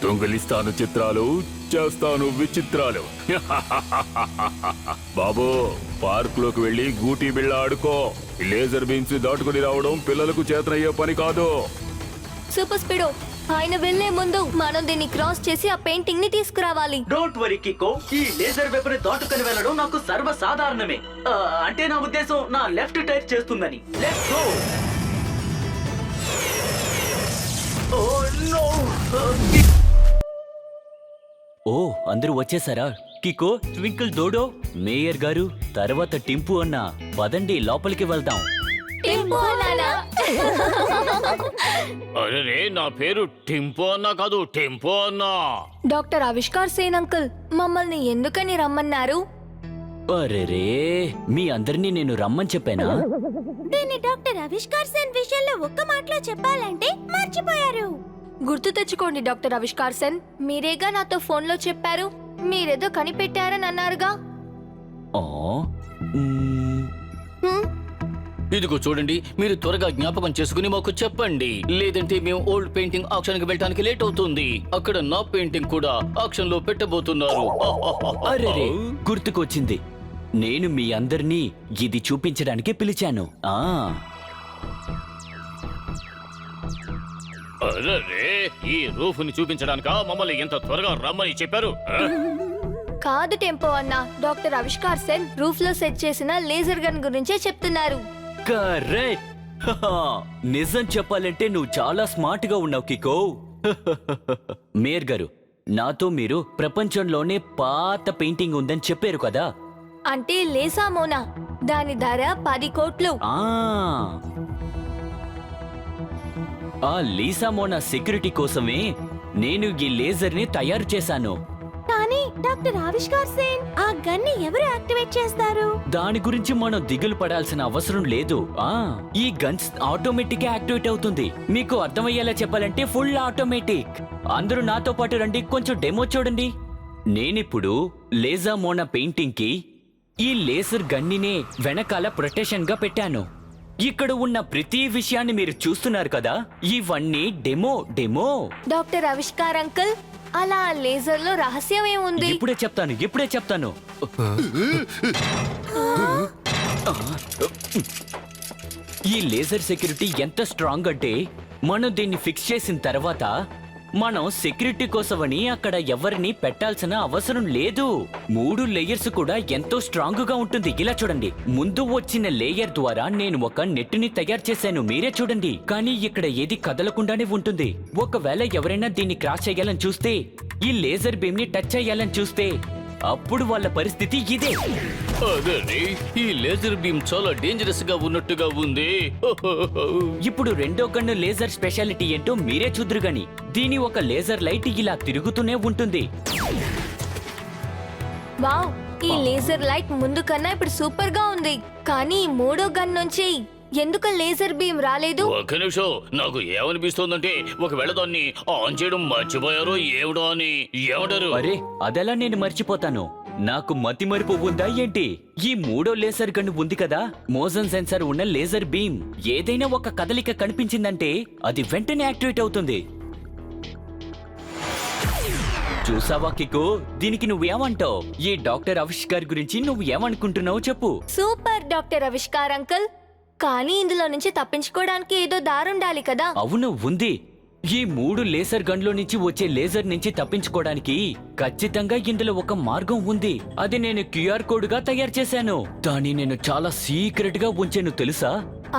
దొంగలిస్తాను చిత్రాలు, చేస్తాను విచిత్రాలు. బాబు, పార్క్ లోకి వెళ్ళి గూటీ బిళ్ళ ఆడుకో. లేజర్ బీమ్స్ దాటుకుని రావడం పిల్లలకు చేతనయ్యే పని కాదు. సూపర్ స్పీడో, ఆయన వెళ్లే ముందు మనం దీన్ని క్రాస్ చేసి ఆ పెయింటింగ్ ని తీసుకురావాలి. డోంట్ వరీ కికో, ఈ లేజర్ వెపన్ దాటుకుని వెళ్ళడం నాకు సర్వసాధారణమే. అంటే నా ఉద్దేశం నా లెఫ్ట్ టైర్ చేస్తుందని. Let's go. Oh no! Oh, అందరూ వచ్చేసారా? కికో, ట్వింకిల్, డోడో, మేయర్ గారు, తర్వాత టింపు అన్న, పదండి లోపలికి వెళ్దాం. టింపు అన్నానా? అరే, నా పేరు టింపు అన్నా కాదు, టెంపో అన్నా. డాక్టర్ ఆవిష్కార్ సేన్ అంకుల్, మమ్మల్ని ఎందుకని రమ్మన్నారు? అరెరే, మీ అందరినీ నేను రమ్మని చెప్పానా? దీన్ని డాక్టర్ ఆవిష్కార్ సేన్ విషయంలో ఒక్క మాటలో చెప్పాలంటే మర్చిపోయారు. గుర్తు తెచ్చుకోండి డాక్టర్ ఆవిష్కార్ సేన్, మీరేగా నాతో ఫోన్లో చెప్పారు. మీరేదో కనిపెట్టారని అన్నారుగా. ఆ, ఇదిగో చూడండి, మీరు త్వరగా జ్ఞాపకం చేసుకుని మాకు చెప్పండి, లేదంటే మేము ఓల్డ్ పెయింటింగ్ ఆక్షన్ కి వెళ్ళడానికి లేట్ అవుతుంది. అక్కడ నా పెయింటింగ్ కూడా ఆక్షన్ లో పెట్టబోతున్నారు. అరెరే, గుర్తుకొచ్చింది. నేను మీ అందరినీ ఇది చూపించడానికి పిలిచాను. అరే, ఈ రూఫ్ ని చూపించడానికా మమ్మల్ని ఎంత త్వరగా రమ్మని చెప్పారు? కాదు టెంపో అన్న, డాక్టర్ ఆవిష్కార్ సేన్ రూఫ్ లో సెట్ చేసిన లేజర్ గన్ గురించే చెప్తున్నారు. కరెక్ట్. నిజం చెప్పాలంటే నువ్వు చాలా స్మార్ట్ గా ఉన్నావు కికో. మేయర్ గారు, నాతో మీరు ప్రపంచంలోనే పాత పెయింటింగ్ ఉందని చెప్పారు కదా? అంటే లేసా మోనా, దాని ధర 10 కోట్లు. ఆ లీసా మోనా సెక్యూరిటీ కోసమే నేను ఈ లేజర్ ని తయారు చేశాను. కానీ డాక్టర్ ఆవిష్కార్ సేన్, ఆ గన్ని ఎవరు యాక్టివేట్ చేస్తారు? దాని గురించి మనం దిగులు పడాల్సిన అవసరం లేదు. ఈ గన్స్ ఆటోమేటిక్ గా యాక్టివేట్ అవుతుంది. మీకు అర్థమయ్యేలా చెప్పాలంటే ఫుల్ ఆటోమేటిక్. అందరూ నాతో పాటు రండి, కొంచెం డెమో చూడండి. నేనిప్పుడు లేజా మోనా పెయింటింగ్ కి ఈ లేజర్ గన్నినే వెనకాల ప్రొటెక్షన్ గా పెట్టాను. ఇక్కడ ఉన్న ప్రతి విషయాన్ని మీరు చూస్తున్నారు కదా, ఇవన్నీ డెమో. డాక్టర్ ఆవిష్కార్ అంకుల్, అలా లేజర్ లో రహస్యం ఏముంది? ఇప్పుడే చెప్తాను. ఈ లేజర్ సెక్యూరిటీ ఎంత స్ట్రాంగ్ అంటే, మనం దీన్ని ఫిక్స్ చేసిన తర్వాత మనం సెక్యూరిటీ కోసమని అక్కడ ఎవరిని పెట్టాల్సిన అవసరం లేదు. 3 లేయర్స్ కూడా ఎంతో స్ట్రాంగ్ గా ఉంటుంది. ఇలా చూడండి, ముందు వచ్చిన లేయర్ ద్వారా నేను ఒక నెట్ ని తయారు చేశాను, మీరే చూడండి. కానీ ఇక్కడ ఏది కదలకుండానే ఉంటుంది. ఒకవేళ ఎవరైనా దీన్ని క్రాస్ చేయాలని చూస్తే, ఈ లేజర్ బీమ్ ని టచ్ చేయాలని చూస్తే, అప్పుడు వాళ్ళ పరిస్థితి ఇదే. అదే, ఈ లేజర్ బీమ్ చాలా డేంజరస్ గా ఉన్నట్టుగా ఉంది. ఇప్పుడు రెండో గన్ను లేజర్ స్పెషాలిటీ ఏంటో మీరే చూద్దురు గాని, దీని ఒక లేజర్ లైట్ ఇలా తిరుగుతూనే ఉంటుంది. వావ్, ఈ లేజర్ లైట్ ముందు కన్నా ఇప్పుడు సూపర్ గా ఉంది. కానీ మూడో గన్ నుంచి ఎందుకు లేజర్ బీమ్ రాలేదు? ఒక్క నిమిషం, నాకు ఏమనిపిస్తోందంటే ఒకవేళ దాన్ని ఆన్ చేయడం మర్చిపోయారో ఏమిటో అని. ఏమంటారు? అరే, అదెలా నేను మర్చిపోతాను? నాకు మతిమరుపు ఉందా ఏంటి? ఈ మూడో లేజర్ గన్ ఉంది కదా, మోషన్ సెన్సార్ ఉన్న లేజర్ బీమ్. ఏదైనా ఒక కదలిక కనిపించిందంటే అది వెంటనే యాక్టివేట్ అవుతుంది. చూసావా కికో, దీనికి నువ్వేమంటావు? ఈ డాక్టర్ ఆవిష్కార్ గురించి నువ్వు ఏమనుకుంటున్నావు చెప్పు. సూపర్ డాక్టర్ ఆవిష్కార్ అంకుల్, కానీ ఇందులో నుంచి తప్పించుకోవడానికి ఏదో దారుండాలి కదా? అవును, ఉంది. ఈ 3 లేజర్ గన్లో నుంచి వచ్చే లేజర్ నుంచి తప్పించుకోవడానికి ఖచ్చితంగా ఇందులో ఒక మార్గం ఉంది. అది నేను క్యూఆర్ కోడ్ గా తయారు చేశాను. దాన్ని నేను చాలా సీక్రెట్ గా ఉంచాను తెలుసా?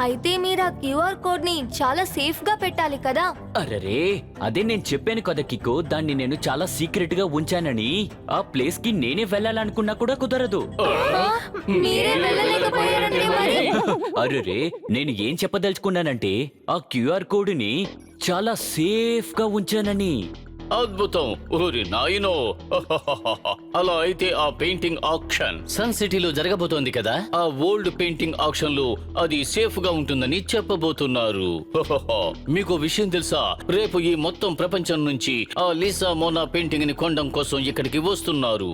అయితే మీరు ఆ క్యూఆర్ కోడ్ ని చాలా సేఫ్ గా పెట్టాలి కదా? అరే, అదే నేను చెప్పాను కదా కికో, దాన్ని నేను చాలా సీక్రెట్ గా ఉంచానని. ఆ ప్లేస్ కి నేనే వెళ్ళాలనుకున్నా కూడా కుదరదు. మీరే వెళ్ళలేకపోయారంటే మరి? అరే, నేను ఏం చెప్పదలుచుకున్నానంటే, ఆ క్యూఆర్ కోడ్ ని చాలా సేఫ్ గా ఉంచానని. అద్భుతం. ఊరి నాయనో. అలా అయితే ఆ పెయింటింగ్ ఆక్షన్ సన్ సిటీలో జరగబోతోంది కదా. ఆ ఓల్డ్ పెయింటింగ్ ఆక్షన్ లో అది సేఫ్ గా ఉంటుందని చెప్పబోతున్నారు. మీకు విషయం తెలుసా, రేపు ఈ మొత్తం ప్రపంచం నుంచి ఆ లీసా మోనా పెయింటింగ్ ని కొనడం కోసం ఇక్కడికి వస్తున్నారు.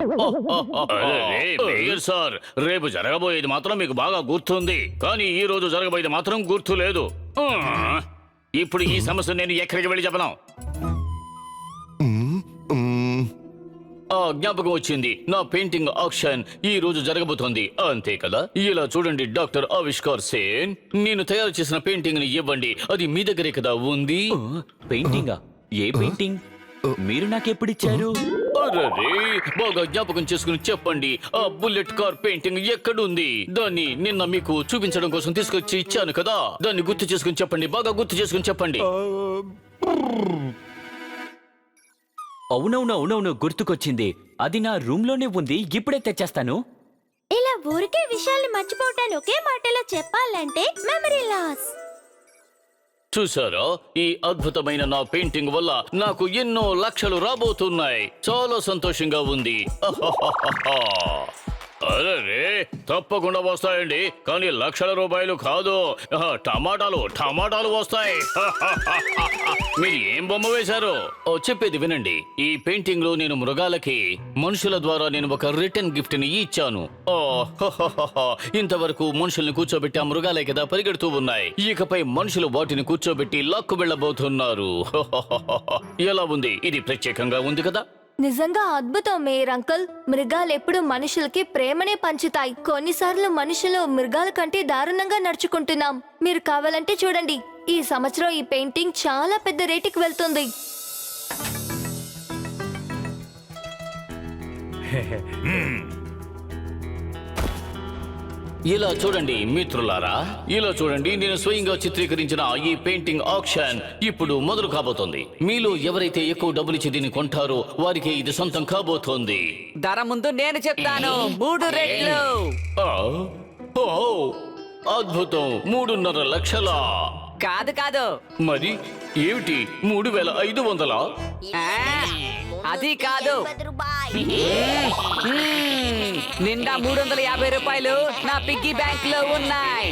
సార్, రేపు జరగబోయేది మాత్రం మీకు బాగా గుర్తుంది, కానీ ఈ రోజు జరగబోయేది మాత్రం గుర్తు లేదు. ఇప్పుడు ఈ సమస్య నేను ఎక్కడికి వెళ్ళి చెప్పను. ఆ జ్ఞాపకం వచ్చింది, నా పెయింటింగ్ ఆక్షన్ ఈ రోజు జరగబోతోంది, అంతే కదా. ఇలా చూడండి డాక్టర్ ఆవిష్కార్ సేన్, నేను తయారు చేసిన పెయింటింగ్ ని ఇవ్వండి. అది మీ దగ్గరే కదా ఉంది. పెయింటింగా? ఏ పెయింటింగ్? మీరు నాకెప్పుడిచ్చారు? అరే, బాగా జ్ఞాపకం చేసుకుని చెప్పండి, ఆ బుల్లెట్ కార్ పెయింటింగ్ ఎక్కడుంది? దాన్ని నిన్న మీకు చూపించడం కోసం తీసుకొచ్చి ఇచ్చాను కదా. దాన్ని గుర్తు చేసుకుని చెప్పండి, బాగా గుర్తు చేసుకుని చెప్పండి. అవునవునవునవును, గుర్తుకొచ్చింది. అది నా రూమ్ లోనే ఉంది, ఇప్పుడే తెచ్చేస్తాను. ఇలా ఊరికే విషయాల్ని మర్చిపోవటాన్ని ఒకే మాటలో చెప్పాలంటే మెమరీ లాస్. చూసారా, ఈ అద్భుతమైన నా పెయింటింగ్ వల్ల నాకు ఎన్నో లక్షలు రాబోతున్నాయి. చాలా సంతోషంగా ఉంది. అరే, తప్పకుండా వస్తాయండి, కానీ లక్షల రూపాయలు కాదు, టమాటాలు వస్తాయి. మీరు ఏం బొమ్మ వేశారు? చెప్పేది వినండి. ఈ పెయింటింగ్ లో నేను మృగాలకి మనుషుల ద్వారా నేను ఒక రిటర్న్ గిఫ్ట్ ని ఇచ్చాను. ఇంతవరకు మనుషుల్ని కూర్చోబెట్టి ఆ మృగాలే కదా పరిగెడుతూ ఉన్నాయి. ఇకపై మనుషులు వాటిని కూర్చోబెట్టి లాక్కు వెళ్ళబోతున్నారు. ఎలా ఉంది? ఇది ప్రత్యేకంగా ఉంది కదా. నిజంగా అద్భుతం మేయర్ అంకుల్. మృగాలు ఎప్పుడు మనుషులకి ప్రేమనే పంచుతాయి. కొన్నిసార్లు మనుషులు మృగాల కంటే దారుణంగా నడుచుకుంటున్నాం. మీరు కావాలంటే చూడండి, ఈ సంవత్సరం ఈ పెయింటింగ్ చాలా పెద్ద రేటుకి వెళ్తుంది. ఇలా చూడండి మిత్రులారా, ఇలా చూడండి, నేను స్వయంగా చిత్రీకరించిన ఈ పెయింటింగ్ ఆక్షన్ ఇప్పుడు మొదలు కాబోతోంది. మీలో ఎవరైతే ఎక్కువ డబ్బులిచ్చి దీన్ని కొంటారో వారికి ఇది సొంతం కాబోతోంది. ధర ముందు నేను చెప్తాను, 3 రెట్లు. ఆ, ఓ, అద్భుతం. 3.5 లక్షల? కాదు మరి ఏమిటి, 3,500? అది కాదు. నిండా 350 రూపాయలు నా పిగ్గీ బ్యాంక్ లో ఉన్నాయి.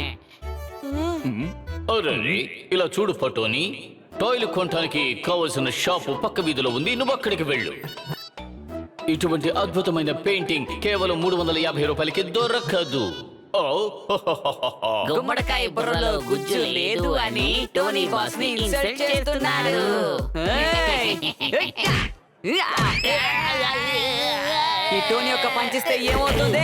అరే, ఇలా చూడు ఫోటోని. టాయ్లు కొనడానికి కావలసిన షాపు పక్క వీధిలో ఉంది, నువ్వు అక్కడికి వెళ్ళు. ఇటువంటి అద్భుతమైన పెయింటింగ్ కేవలం 350 రూపాయలకి దొరకదు. గుమ్మడికాయ బుర్రలో గుజ్జు లేదు అని టోనీ బాస్ ని ఇన్సల్ట్ చేస్తున్నాడు. ఈ టోనీ యొక్క పంచిస్తే ఏమవుతుంది?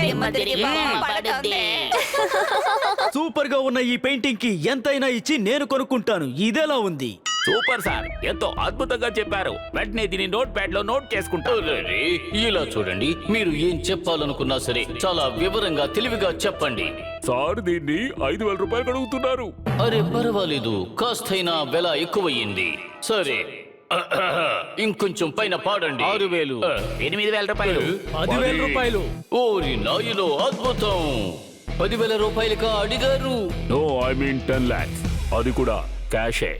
సూపర్ గా ఉన్న ఈ పెయింటింగ్ కి ఎంతైనా ఇచ్చి నేను కొనుక్కుంటాను. ఇదేలా ఉంది? సూపర్ సార్, ఎంతో అద్భుతంగా చెప్పారు. వెంటనే దీన్ని నోట్ ప్యాడ్ లో నోట్ చేసుకుంటారు. అరే, ఇలా చూడండి, మీరు ఏం చెప్పాలనుకున్నా సరే చాలా వివరంగా తెలివిగా చెప్పండి. సార్, దీన్ని 5,000 రూపాయలు అడుగుతున్నారు. అరే పర్వాలేదు, కాస్తైనా వెల ఎక్కువయ్యింది. సరే, ఇంకొంచెం పైన పాడండి. 6,000, 8,000 రూపాయలు, 10,000 రూపాయలు. ఓరి నాయనో, అద్భుతం. 10,000 రూపాయలుగా అడిగారు. No, I mean 10 lakhs. అది కూడా క్యాషే.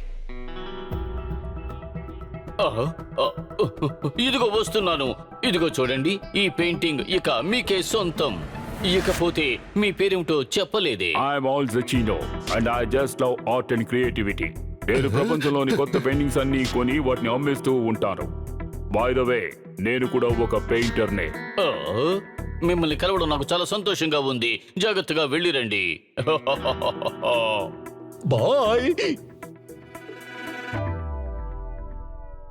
ఇదిగో వస్తున్నాను. ఇదిగో చూడండి, ఈ పెయింటింగ్ ఇక మీకే సొంతం. ఇకపోతే మీ పేరేమిటో చెప్పలేదే. ఐఎమ్ ఆల్ జచినో and I just love art and creativity. నేను ప్రపంచంలోని కొత్త పెయింటింగ్స్ అన్ని కొని వాటిని అమ్మేస్తూ ఉంటాను. బై ద వే, నేను కూడా ఒక పెయింటర్నే. మిమ్మల్ని కలవడం నాకు చాలా సంతోషంగా ఉంది. జాగ్రత్తగా వెళ్ళిరండి. బాయ్.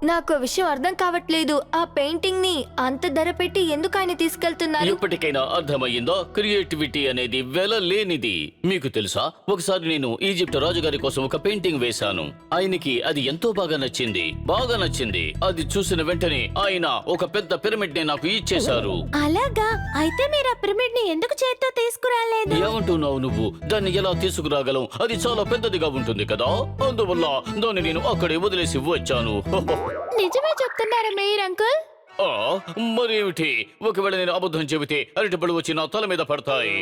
నాకు విషయం అర్థం కావట్లేదు. ఆ పెయింటింగ్ ని అంత ధర పెట్టి ఎందుకు ఆయన తీసుకెళ్తున్నారు? ఎప్పటికైనా అర్థమయ్యిందా? క్రియేటివిటీ అనేది వెల లేనిది. మీకు తెలుసా, ఒకసారి నేను ఈజిప్ట్ రాజుగారి కోసం ఒక పెయింటింగ్ వేశాను. ఆయనకి అది ఎంతో బాగా నచ్చింది. అది చూసిన వెంటనే ఆయన ఒక పెద్ద పిరమిడ్ ని నాకు ఇచ్చేశారు. అలాగా? అయితే మీరు ఆ పిరమిడ్ ని ఎందుకు చేత్తో తీసుకురాలేదు? ఏమంటున్నావు నువ్వు? దాన్ని ఎలా తీసుకురాగలం? అది చాలా పెద్దదిగా ఉంటుంది కదా. అందువల్ల దాన్ని నేను అక్కడే వదిలేసి వచ్చాను. నిజమే చెప్తున్నారా మేయర్ అంకుల్? మరేమిటి, ఒకవేళ నేను అబద్ధం చెబితే అరటిపళ్ళు వచ్చి నా తల మీద పడతాయి.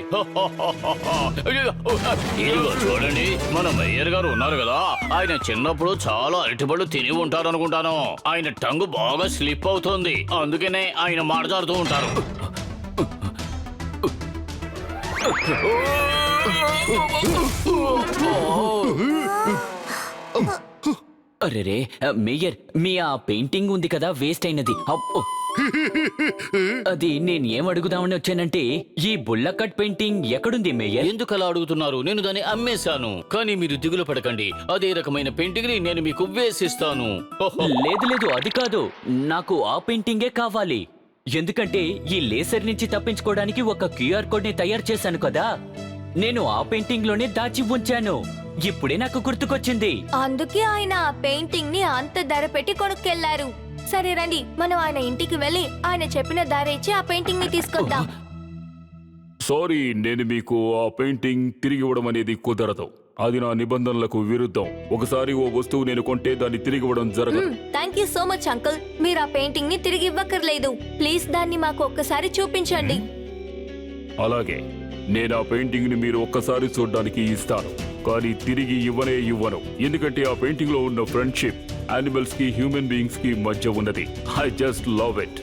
ఇదిగో చూడండి, మన మేయర్ గారు ఉన్నారు కదా, ఆయన చిన్నప్పుడు చాలా అరటిపళ్ళు తిని ఉంటారు అనుకుంటాను. ఆయన టంగు బాగా స్లిప్ అవుతుంది, అందుకనే ఆయన మాట్లాడుతూ ఉంటారు. అరెరే మేయర్, మీ ఆ పెయింటింగ్ ఉంది కదా వేస్ట్ అయినది. అబ్బో! అది నేను ఏం అడుగుదామని వచ్చానంటే, ఈ బుల్లకట్ పెయింటింగ్ ఎక్కడుంది మేయర్? ఎందుకు అలా అడుగుతున్నారు? నేను దాన్ని అమ్మేశాను. కానీ మీరు దిగులు పడకండి, అదే రకమైన పెయింటింగ్ ని నేను మీకు వేసిస్తాను. లేదు లేదు, అది కాదు, నాకు ఆ పెయింటింగే కావాలి. ఎందుకంటే ఈ లేసర్ నుంచి తప్పించుకోవడానికి ఒక క్యూఆర్ కోడ్ ని తయారు చేశాను కదా, నేను ఆ పెయింటింగ్ లోనే దాచి ఉంచాను. ఇప్పుడే నాకు గుర్తుకొచ్చింది. అందుకే ఆయన ఆ పెయింటింగ్ ని అంత ధర పెట్టి కొనుక్కెళ్లారు. సరే రండి, మనం ఆయన ఇంటికి వెళ్ళి ఆయన చెప్పిన ధర ఇచ్చి ఆ పెయింటింగ్ ని తీసుకొద్దాం. సారీ, నేను మీకు ఆ పెయింటింగ్ తిరిగి ఇవ్వడం అనేది కుదరదు. అది నా నిబంధనలకు విరుద్ధం. ఒకసారి ఓ వస్తువు నేను కొంటే దాన్ని తిరిగి ఇవ్వడం జరగదు. Thank you so much uncle. మీరు ఆ పెయింటింగ్ ని తిరిగి ఇవ్వక్కర్లేదు. ప్లీజ్ దాన్ని మాకు ఒక్కసారి చూపించండి. అలాగే, నేను ఆ పెయింటింగ్ ని మీరు ఒక్కసారి చూడడానికి ఇస్తాను, కానీ తిరిగి ఇవ్వను. ఎందుకంటే ఆ పెయింటింగ్ లో ఉన్న ఫ్రెండ్షిప్ యానిమల్స్ కి హ్యూమన్ బీయింగ్స్ కి మధ్య ఉన్నది. I just love it.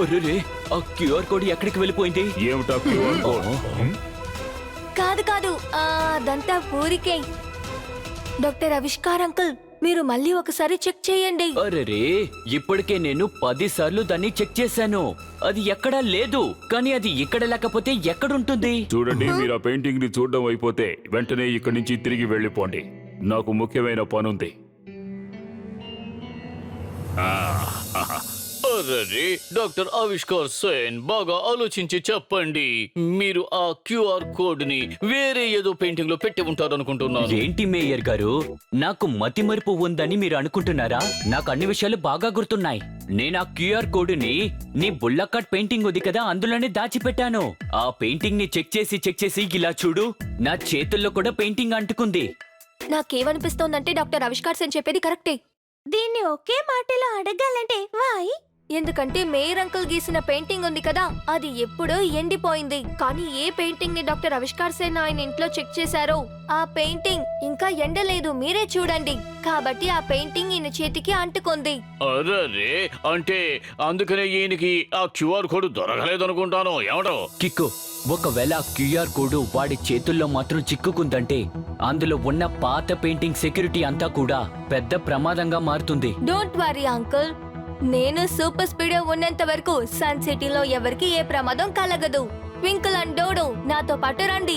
అరెరే, ఆ క్యూఆర్ కోడ్ ఎక్కడికి వెళ్ళిపోయింది? ఏమిటా క్యూఆర్ కోడ్? కాదు కాదు, అదంతా ఊరికే. డాక్టర్ ఆవిష్కార్ అంకుల్, మీరు మళ్ళీ ఒకసారి చెక్ చేయండి. అరెరే, ఇప్పటికే నేను 10 సార్లు దాన్ని చెక్ చేశాను, అది ఎక్కడా లేదు. కానీ అది ఇక్కడ లేకపోతే ఎక్కడుంటుంది? చూడండి, మీరు ఆ పెయింటింగ్ ని చూడడం అయిపోతే వెంటనే ఇక్కడి నుంచి తిరిగి వెళ్ళిపోండి. నాకు ముఖ్యమైన పనుంది. అరే డాక్టర్ ఆవిష్కార్ సేన్, బాగా ఆలోచించి చెప్పండి. మీరు ఆ క్యూఆర్ కోడ్ ని వేరే ఏదో పెయింటింగ్ లో పెట్టి ఉంటారనుకుంటున్నాను. ఏంటి మేయర్ గారు, నాకు మతిమరుపు ఉందని మీరు అనుకుంటున్నారా? నాకు అన్ని విషయాలు బాగా గుర్తున్నాయి. నేను ఆ క్యూఆర్ కోడ్ ని నీ బుల్లకట్ పెయింటింగ్ ఉంది కదా, అందులోనే దాచిపెట్టాను. ఆ పెయింటింగ్ ని చెక్ చేసి ఇలా చూడు, నా చేతుల్లో కూడా పెయింటింగ్ అంటుకుంది. నాకేమనిపిస్తోందంటే డాక్టర్ ఆవిష్కార్ సేన్ చెప్పేది కరెక్టే. దీన్ని ఒకే మాటలో అడగాలంటే వై? ఎందుకంటే మేయర్ అంకుల్ గీసిన పెయింటింగ్ ఉంది కదా, అది ఎప్పుడో ఎండిపోయింది. కానీ ఏ పెయింటింగ్ ని డాక్టర్ ఆవిష్కార్ సేన్ ఆయన ఇంట్లో చెక్ చేశారో ఆ పెయింటింగ్ ఇంకా ఎండలేదు, మీరే చూడండి. కాబట్టి ఆ పెయింటింగ్ ఈయన చేతికి అంటుకుంది. అరే, అంటే అందుకనే ఈయనకి ఆ క్యూఆర్ కోడ్ దొరకలేదనుకుంటాను. ఏమంటావు కిక్కు, ఒకవేళ ఆ క్యూఆర్ కోడ్ వాడి చేతుల్లో మాత్రం చిక్కుకుందంటే అందులో ఉన్న పాత పెయింటింగ్ సెక్యూరిటీ అంతా కూడా పెద్ద ప్రమాదంగా మారుతుంది. డోంట్ వరీ అంకుల్, నేను సూపర్ స్పీడ్ ఉన్నంత వరకు సన్ సిటీలో ఎవరికి ఏ ప్రమాదం కలగదు. ట్వింకిల్ అండ్ డోడో, నాతో పాటు రండి.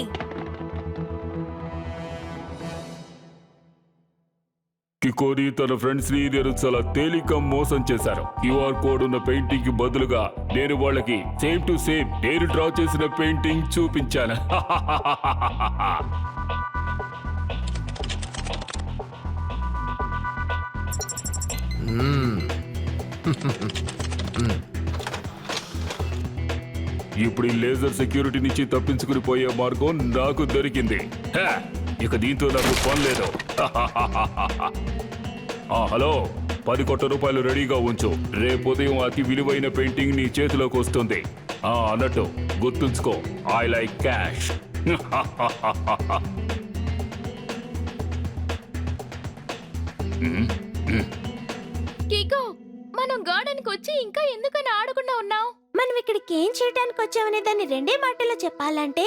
కికోరి తన ఫ్రెండ్స్ ని నేను చాలా తేలిక మోసం చేశారు. క్యూఆర్ కోడ్ ఉన్న పెయింటింగ్ కి బదులుగా నేను వాళ్ళకి సేమ్ టు సేమ్ నేను డ్రా చేసిన పెయింటింగ్ చూపించాను. ఇప్పుడు ఈ లేజర్ సెక్యూరిటీ నుంచి తప్పించుకుని పోయే మార్గం నాకు దొరికింది. ఇక దీంతో నాకు పని లేదు. హలో, 10 కోట్ల రూపాయలు రెడీగా ఉంచు. రేపు ఉదయం అతి విలువైన పెయింటింగ్ నీ చేతిలోకి వస్తుంది. అన్నట్టు గుర్తుంచుకో, ఐ లైక్ క్యాష్. కీకో, మనం గార్డెన్ కి వచ్చి ఇంకా ఎందుకని ఆడకుండా ఉన్నావు? మనం ఇక్కడికి ఏం చేయడానికి వచ్చామనే దాన్ని రెండే మాటల్లో చెప్పాలంటే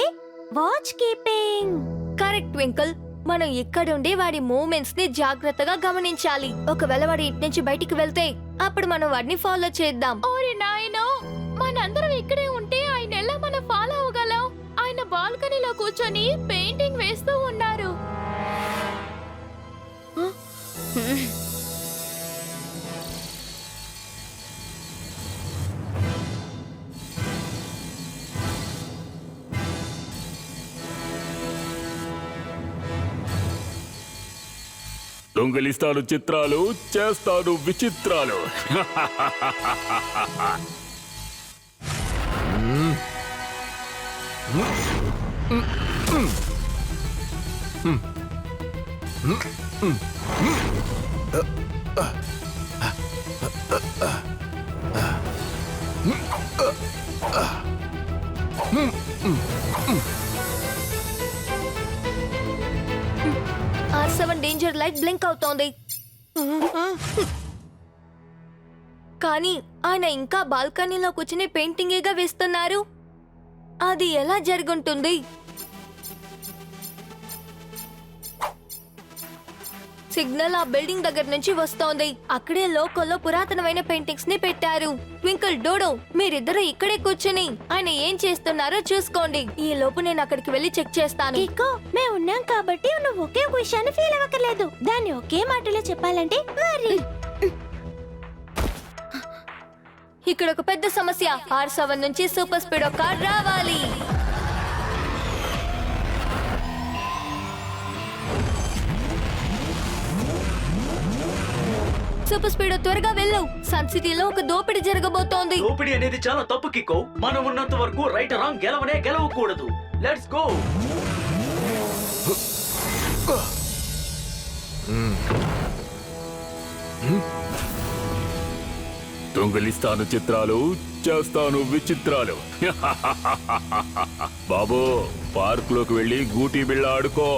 వాచ్ కీపింగ్. కరెక్ట్ ట్వింకిల్, మనం ఇక్కడుండి వాడి మూవ్మెంట్స్ ని జాగ్రత్తగా గమనించాలి. ఒకవేళ వాడి ఇటు నుంచి బయటికి వెళ్తే అప్పుడు మనం వాడిని ఫాలో చేద్దాం. ఓరి నాయనో, మనందరం ఇక్కడే ఉంటే ఆయన ఎలా మనం ఫాలో అవ్వగలం? ఆయన బాల్కనీలో కూర్చొని పెయింటింగ్ వేస్తూ ఉన్నారు. దొంగలిస్తాను చిత్రాలు, చేస్తాను విచిత్రాలు. R7 డేంజర్ లైట్ బ్లింక్ అవుతోంది. కానీ ఆయన ఇంకా బాల్కనీలో కూర్చుని పెయింటింగేగా వేస్తున్నారు. అది ఎలా జరుగుంటుంది? సిగ్నల్ ఆ బిల్డింగ్ దగ్గర నుంచి వస్తోంది. అక్కడే లోకల్లో పురాతనమైన పెయింటింగ్స్ ని పెట్టారు. ట్వింకిల్, డోడో, మీరిద్దరూ ఇక్కడే కూర్చుని ఆయన ఏం చేస్తున్నారో చూసుకోండి. ఈ లోపు నేను అక్కడికి వెళ్ళి చెక్ చేస్తాను. మేము ఉన్నాం కాబట్టి నువ్వు ఒకే విషయాన్ని ఫీల్ అవ్వకలేదు. దాన్ని ఒకే మాటలో చెప్పాలంటే ఇక్కడ ఒక పెద్ద సమస్య. R7 నుంచి సూపర్ స్పీడో కార్ రావాలి. సూపర్ స్పీడో త్వరగా వెళ్ళు. సన్ సిటీలో ఒక దోపిడీ జరగబోతోంది. దోపిడీ అనేది చాలా తప్పు కిక్కో. మనం ఉన్నంత వరకు రైట్ రాంగ్ గెలవకూడదు. Let's go. దొంగలిస్తాను చిత్రాలు, చేస్తాను విచిత్రాలు. బాబు, పార్క్ లోకి వెళ్ళి గూటీ బిళ్ళ ఆడుకో.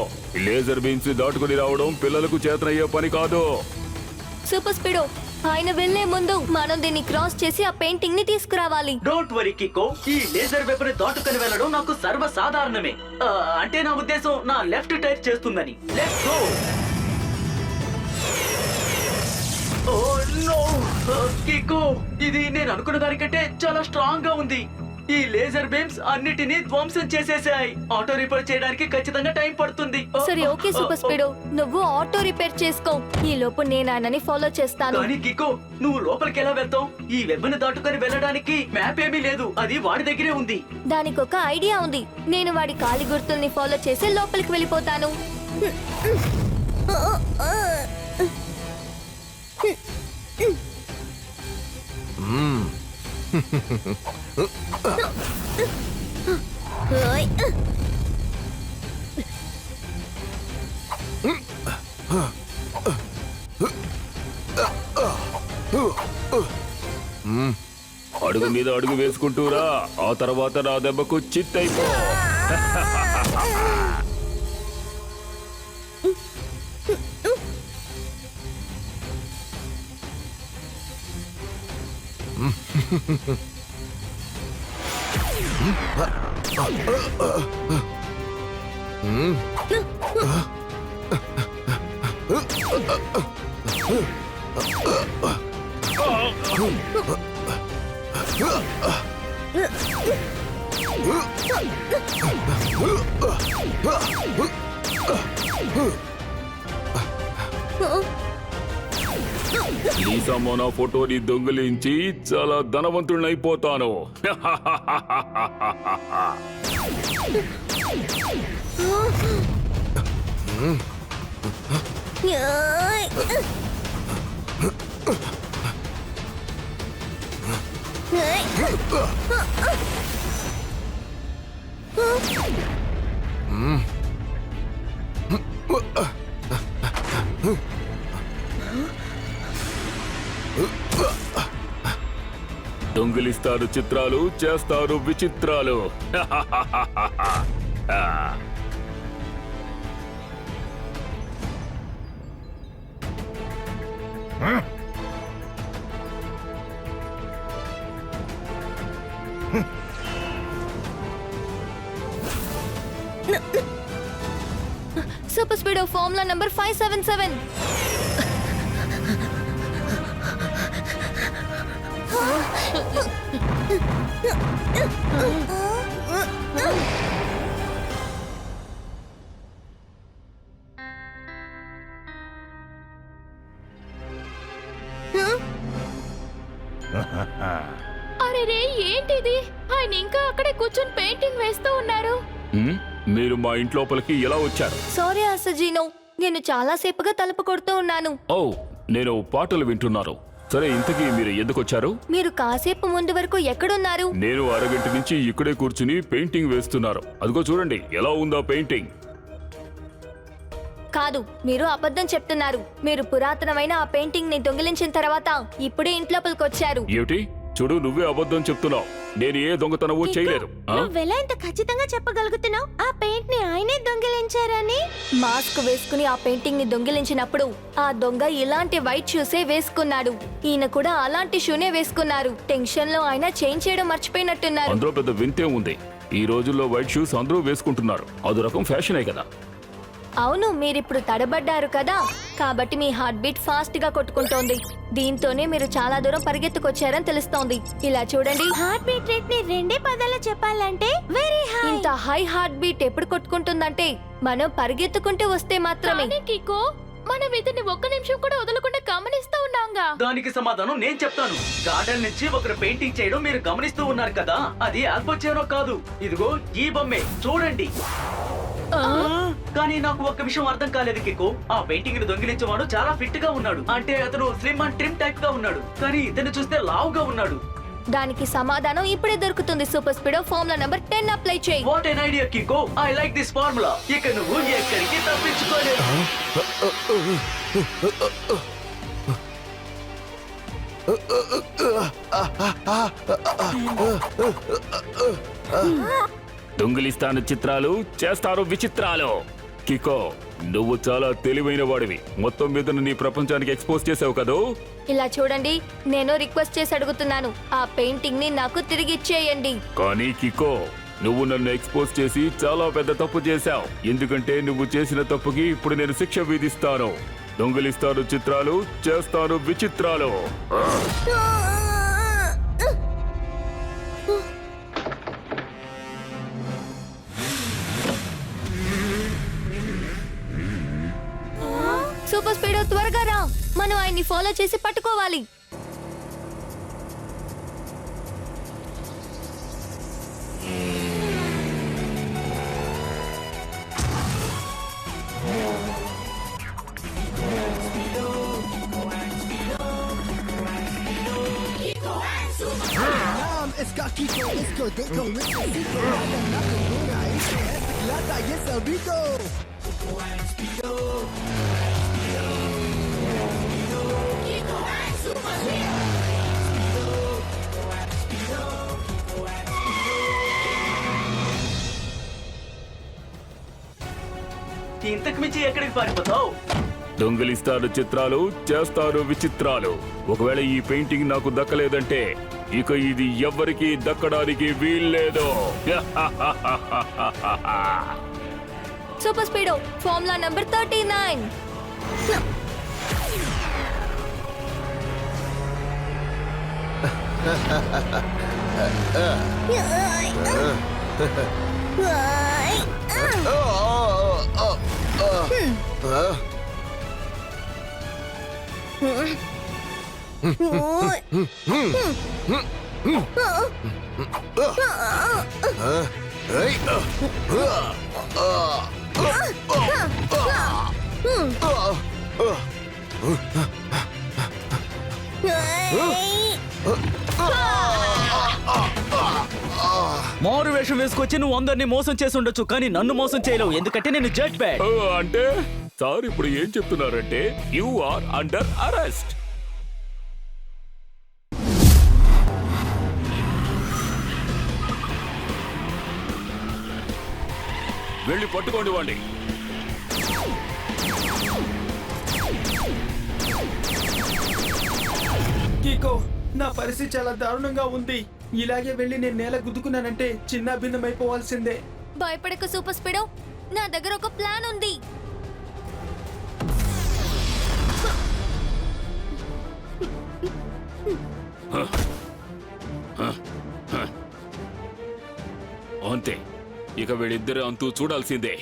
లేజర్ బీమ్స్ దాటుకుని రావడం పిల్లలకు చేతనయ్యే పని కాదు. సూపర్ స్పీడో, ఆయన వెళ్లే ముందు మనం దీన్ని క్రాస్ చేసి ఆ పెయింటింగ్ ని తీసుకురావాలి. Don't worry Kicko. ఈ లేజర్ వెపన్ దాటుకొని వెళ్ళడం నాకు సర్వసాధారణమే. అంటే నా ఉద్దేశం నా లెఫ్ట్ టైర్ చేస్తుందని. Let's go. ఓ నో కిక్కో, ఇది నేను అనుకున్న దానికంటే చాలా స్ట్రాంగ్ గా ఉంది. ఈ లేజర్ బీమ్స్ అన్నిటినీ ధ్వంసం చేసేసాయి. ఆటో రిపేర్ చేయడానికి ఖచ్చితంగా టైం పడుతుంది. సరే, ఓకే సూపర్ స్పీడో, నువ్వు ఆటో రిపేర్ చేసుకో. ఈ లోపు నేను ఆయనని ఫాలో చేస్తాను. కానీ కిక్కో, నువ్వు లోపలికి ఎలా వెళ్తావు? ఈ వెబ్బని దాటుకొని వెళ్ళడానికి మ్యాప్ ఏమీ లేదు. అది వాడి దగ్గరే ఉంది. దానికి ఒక ఐడియా ఉంది. నేను వాడి కాలి గుర్తుల్ని ఫాలో చేసి లోపలికి వెళ్ళిపోతాను. అడుగు మీద అడుగు వేసుకుంటూరా. ఆ తర్వాత నా దెబ్బకు చిత్తైపో. లీసా మోనా ఫోటోని దొంగిలించి చాలా ధనవంతుడినైపోతాను. దొంగిలిస్తారు చిత్రాలు, చేస్తారు విచిత్రాలు. Super Speedo formula number 577. అరే రే, ఏంటిది? ఆయన ఇంకా అక్కడే కూర్చొని పెయింటింగ్ వేస్తూ ఉన్నారు. మీరు మా ఇంట్లోపలికి ఎలా వచ్చారు? సారీ అసజీనో, నేను చాలా సేపుగా తలుపు కొడుతూ ఉన్నాను. ఓ, నేను పాటలు వింటున్నాను. సరే, ఇంతకీ మీరు ఎందుకు వచ్చారు? మీరు కాసేపు ముందు వరకు ఎక్కడున్నారు? నేను అరగంట నుంచి ఇక్కడే కూర్చుని పెయింటింగ్ వేస్తున్నారు. అదిగో చూడండి, ఎలా ఉందా పెయింటింగ్. కాదు, మీరు అబద్ధం చెప్తున్నారు. మీరు పురాతనమైన ఆ పెయింటింగ్ ని దొంగిలించిన తర్వాత ఇప్పుడే ఇంట్లోపలికొచ్చారు. ఏమిటి? చూడు, నువ్వే అబద్ధం చెప్తున్నావు. నేను ఏ దొంగతనమూ చేయలేదు. ఆ? నువ్వెలా ఇంత ఖచ్చితంగా చెప్పగలుగుతున్నావు ఆ పెయింట్ ని ఆయనే దొంగిలించారని? మాస్క్ వేసుకుని ఆ పెయింటింగ్ ని దొంగిలించినప్పుడు ఆ దొంగ ఇలాంటి వైట్ షూసే వేసుకున్నాడు. ఈయన కూడా అలాంటి షూనే వేసుకున్నారు. టెన్షన్ లో ఆయన చేంజ్ చేయడం మర్చిపోయినట్టున్నారు. అందులో పెద్ద వింతే ఉంది. ఈ రోజుల్లో వైట్ షూస్ అందరూ వేసుకుంటున్నారు. అదో రకం ఫ్యాషనే కదా. అవును, మీరిప్పుడు తడబడ్డారు కదా, కాబట్టి మీ హార్ట్ బీట్ ఫాస్ట్ గా కొట్టుకుంటోంది. దీంతోనే మీరు చాలా దూరం పరిగెత్తుకొచ్చారని తెలుస్తోంది. ఇలా చూడండి, హార్ట్ బీట్ రేట్ ని 2 పదాలు చెప్పాలంటే వెరీ హై. ఇంత హై హార్ట్ బీట్ ఎప్పుడు కొట్టుకుంటుందంటే మనం పరిగెత్తుకుంటూ వస్తే మాత్రమే. కానీ కికో, మనం ఇతన్ని ఒక్క నిమిషం కూడా వదలకుండా గమనిస్తూ ఉన్నాంగా. దానికి సమాధానం నేను చెప్తాను. గార్డెన్ నుంచి ఒకరు పెయింటింగ్ చేయడం మీరు గమనిస్తూ ఉన్నారు కదా, అది ఆల్బోచేనో కాదు. ఇదిగో ఈ బొమ్మే చూడండి. కానీ నాకు ఒక్క విషయం అర్థం కాలేదు కికో. ఆ పెయింటింగ్ ని దొంగిలించేవాడు చాలా ఫిట్ గా ఉన్నాడు. అంటే అతను స్లిమ్ అండ్ ట్రిమ్ టైప్ గా ఉన్నాడు. కానీ ఇతను చూస్తే లావుగా ఉన్నాడు. దానికి సమాధానం ఇప్పుడే దొరుకుతుంది. Super Speedo formula number 10 apply చేయి. What an idea Kicko. I like this formula. ఇక నువ్వు ఎక్కడికి తప్పించుకోలేవు. దొంగిలిస్తాను చిత్రాలు, చేస్తారు విచిత్రాలు. కికో, నువ్వు చాలా తెలివైన వాడివి. మొత్తం మీద నీ ప్రపంచానికి ఎక్స్పోజ్ చేసావు కదూ. ఇలా చూడండి, నేను రిక్వెస్ట్ చేసి అడుగుతున్నాను, ఆ పెయింటింగ్ ని నాకు తిరిగి ఇచ్చేయండి. కానీ కికో, నువ్వు నన్ను ఎక్స్పోజ్ చేసి చాలా పెద్ద తప్పు చేశావు. ఎందుకంటే నువ్వు చేసిన తప్పుకి ఇప్పుడు నేను శిక్ష విధిస్తాను. దొంగిలిస్తాను చిత్రాలు, చేస్తాను విచిత్రాలు. సూపర్ స్పీడో త్వరగా రా, మనం ఆయన్ని ఫాలో చేసి పట్టుకోవాలి. Esca Kiko, esco deco, Rico, Rico, nada, nada, nada, este, lata, y es el Rico. ఇంతకు మించి ఎక్కడికి పారిపోతావు? దొంగిలిస్తాను చిత్రాలు, చేస్తారు విచిత్రాలు. ఒకవేళ ఈ పెయింటింగ్ నాకు దక్కలేదంటే ఇక ఇది ఎవ్వరికీ దక్కడానికి వీల్లేదు. Super Speedo formula number 39. మారు వేషం వేసుకొచ్చి నువ్వు అందరినీ మోసం చేసి ఉండొచ్చు, కానీ నన్ను మోసం చేయలేవు, ఎందుకంటే నేను జెట్ బ్యాగ్. అంటే సార్ ఇప్పుడు ఏం చెప్తున్నారంటే యు ఆర్ అండర్ అరెస్ట్. వెళ్ళి పట్టుకోండి వాడిని. కీకో, నా పరిస్థితి చాలా దారుణంగా ఉంది. ఇలాగే వెళ్ళి నేను నేల గుద్దుకున్నానంటే చిన్న భిన్నమైపోవాల్సిందే. భయపడకు సూపర్ స్పీడో, నా దగ్గర ఒక ప్లాన్ ఉంది. అంతే, ఇక వీళ్ళిద్దరు అంతూ చూడాల్సిందే.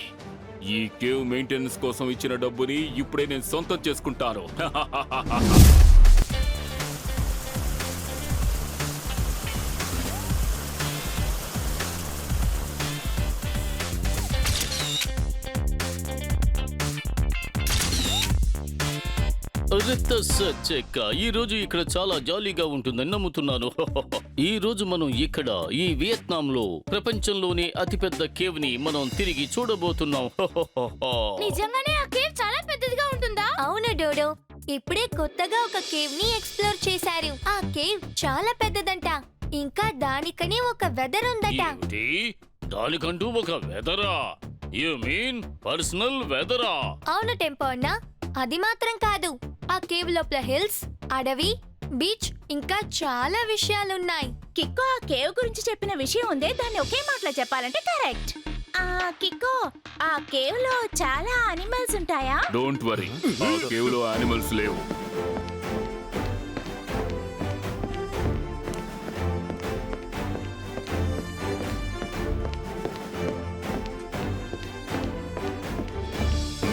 ఈ కేవ్ మెయింటెనెన్స్ కోసం ఇచ్చిన డబ్బుని ఇప్పుడే నేను సొంతం చేసుకుంటాను. చెక్క ఈ రోజు ఇక్కడ చాలా జాలీగా ఉంటుందని నమ్ముతున్నాను. ఈ రోజు మనం ఇక్కడ ఈ వియత్నాం లో ప్రపంచంలోనే అతిపెద్ద కేవ్ ని మనం తిరిగి చూడబోతున్నాం. నిజంగానే ఆ కేవ్ చాలా డోడో. ఇప్పుడే కొత్తగా ఒక కేవ్ ని ఎక్స్ప్లోర్ చేశారు. ఆ కేవ్ చాలా పెద్దదంట. ఇంకా దానికని ఒక వెదర్ ఉందట. ఏమిటి? దానికంటూ ఒక వెదరా? యు మీన్ పర్సనల్ వెదరా? అవును టెంపో అన్న, అది మాత్రం కాదు. ఆ కేవ్ లోపల హిల్స్, అడవి, బీచ్ ఇంకా చాలా విషయాలున్నాయి. కిక్కో ఆ కేవ్ గురించి చెప్పిన విషయం ఉందే, దాన్ని ఒకే మాటలో చెప్పాలంటే కరెక్ట్. కిక్కో, ఆ కేవ్ లో చాలా అనిమల్స్ ఉంటాయా? డోంట్ వరీ, ఆ కేవ్ లో యానిమల్స్ లేవు.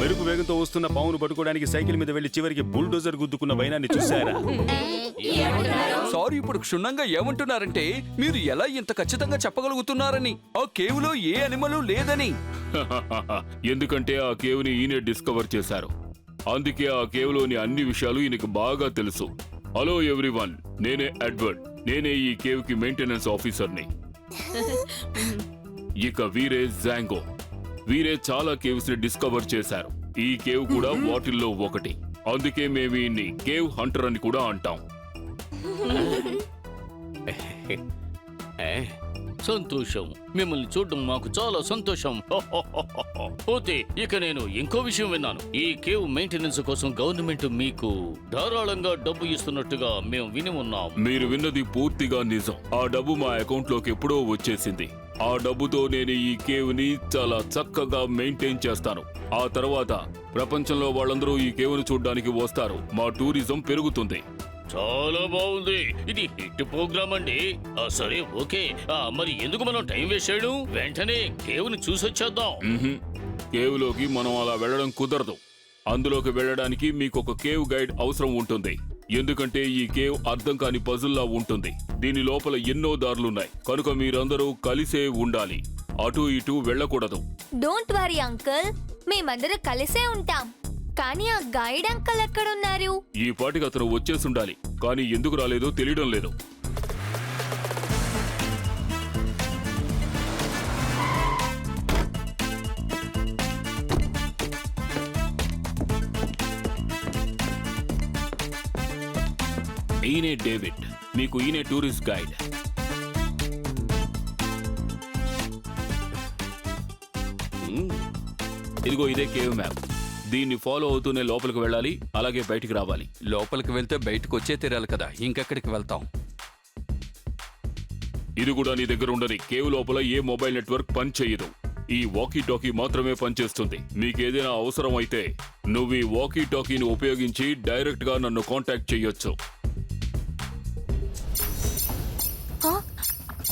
మెరుపు వేగంతో వస్తున్న పావును పట్టుకోవడానికి సైకిల్ మీద వెళ్లి చివరికి బుల్డోజర్ గుద్దుకున్న వైనాన్ని చూశారా? సారీ, ఇప్పుడు క్షుణ్ణంగా ఏమంటున్నారంటే మీరు ఎలా ఇంత ఖచ్చితంగా చెప్పగలుగుతున్నారని, ఆ కేవ్లో ఏ అనిమలు లేదని. ఎందుకంటే ఆ కేవ్ ని ఈయనే డిస్కవర్ చేశారు. అందుకే ఆ కేవ్ లోని అన్ని విషయాలు ఈయనకు బాగా తెలుసు. హలో ఎవ్రీవన్, నేనే ఎడ్వర్డ్. నేనే ఈ కేవ్ కి మెయింటెనెన్స్ ఆఫీసర్ని. ఇక వీరే జాంగో. వీరే చాలా కేవ్స్ ని డిస్కవర్ చేశారు. ఈ కేవ్ కూడా వాటిల్లో ఒకటి. అందుకే మేము ఈయన్ని కేవ్ హంటర్ అని కూడా అంటాం. సంతోషం, మిమ్మల్ని చూడడం మాకు చాలా సంతోషం. పోతే ఇక నేను ఇంకో విషయం విన్నాను. ఈ కేవ్ మెయింటెనెన్స్ కోసం గవర్నమెంట్ మీకు ధారాళంగా డబ్బు ఇస్తున్నట్టుగా మేము విని ఉన్నాం. మీరు విన్నది పూర్తిగా నిజం. ఆ డబ్బు మా అకౌంట్ లోకి ఎప్పుడో వచ్చేసింది. ఆ డబ్బుతో నేను ఈ కేవ్ ని చాలా చక్కగా మెయింటైన్ చేస్తాను. ఆ తర్వాత ప్రపంచంలో వాళ్ళందరూ ఈ కేవ్ ను చూడడానికి వస్తారు. మా టూరిజం పెరుగుతుంది. చాలా బాగుంది. ఇది హిట్ ప్రోగ్రామ్ అండి. సరే, ఓకే. మరి ఎందుకు మనం టైం వేస్ట్ చేయడం? వెంటనే కేవ్ ని చూసొచ్చేద్దాం. కేవ్ లోకి మనం అలా వెళ్ళడం కుదరదు. అందులోకి వెళ్ళడానికి మీకు ఒక కేవ్ గైడ్ అవసరం ఉంటుంది. ఎందుకంటే ఈ కేవ్ అర్థం కాని పజుల్లా ఉంటుంది. దీని లోపల ఎన్నో దారులున్నాయి. కనుక మీరందరూ కలిసే ఉండాలి. అటు ఇటు వెళ్ళకూడదు. డోంట్ వరీ అంకుల్, మేమందరం కలిసే ఉంటాం. కానీ ఆ గైడ్ అంకుల్ ఎక్కడున్నారు? ఈ పాటికి అతను వచ్చేసుండాలి, కానీ ఎందుకు రాలేదో తెలియడం లేదు. ఈయనే డేవిడ్, మీకు ఈయనే టూరిస్ట్ గైడ్. ఇదిగో ఇదే కేవ్ మ్యాప్. దీన్ని ఫాలో అవుతూనే లోపలికి వెళ్ళాలి, అలాగే బయటికి రావాలి. లోపలికి వెళ్తే బయటకు వచ్చే తీరాలి కదా, ఇంకెక్కడికి వెళ్తాం? ఇది కూడా నీ దగ్గర ఉండని. కేవ్ లోపల ఏ మొబైల్ నెట్వర్క్ పని చేయదు. ఈ వాకీ టాకీ మాత్రమే పనిచేస్తుంది. మీకేదైనా అవసరం అయితే నువ్వు ఈ వాకీ టాకీని ఉపయోగించి డైరెక్ట్ గా నన్ను కాంటాక్ట్ చేయొచ్చు.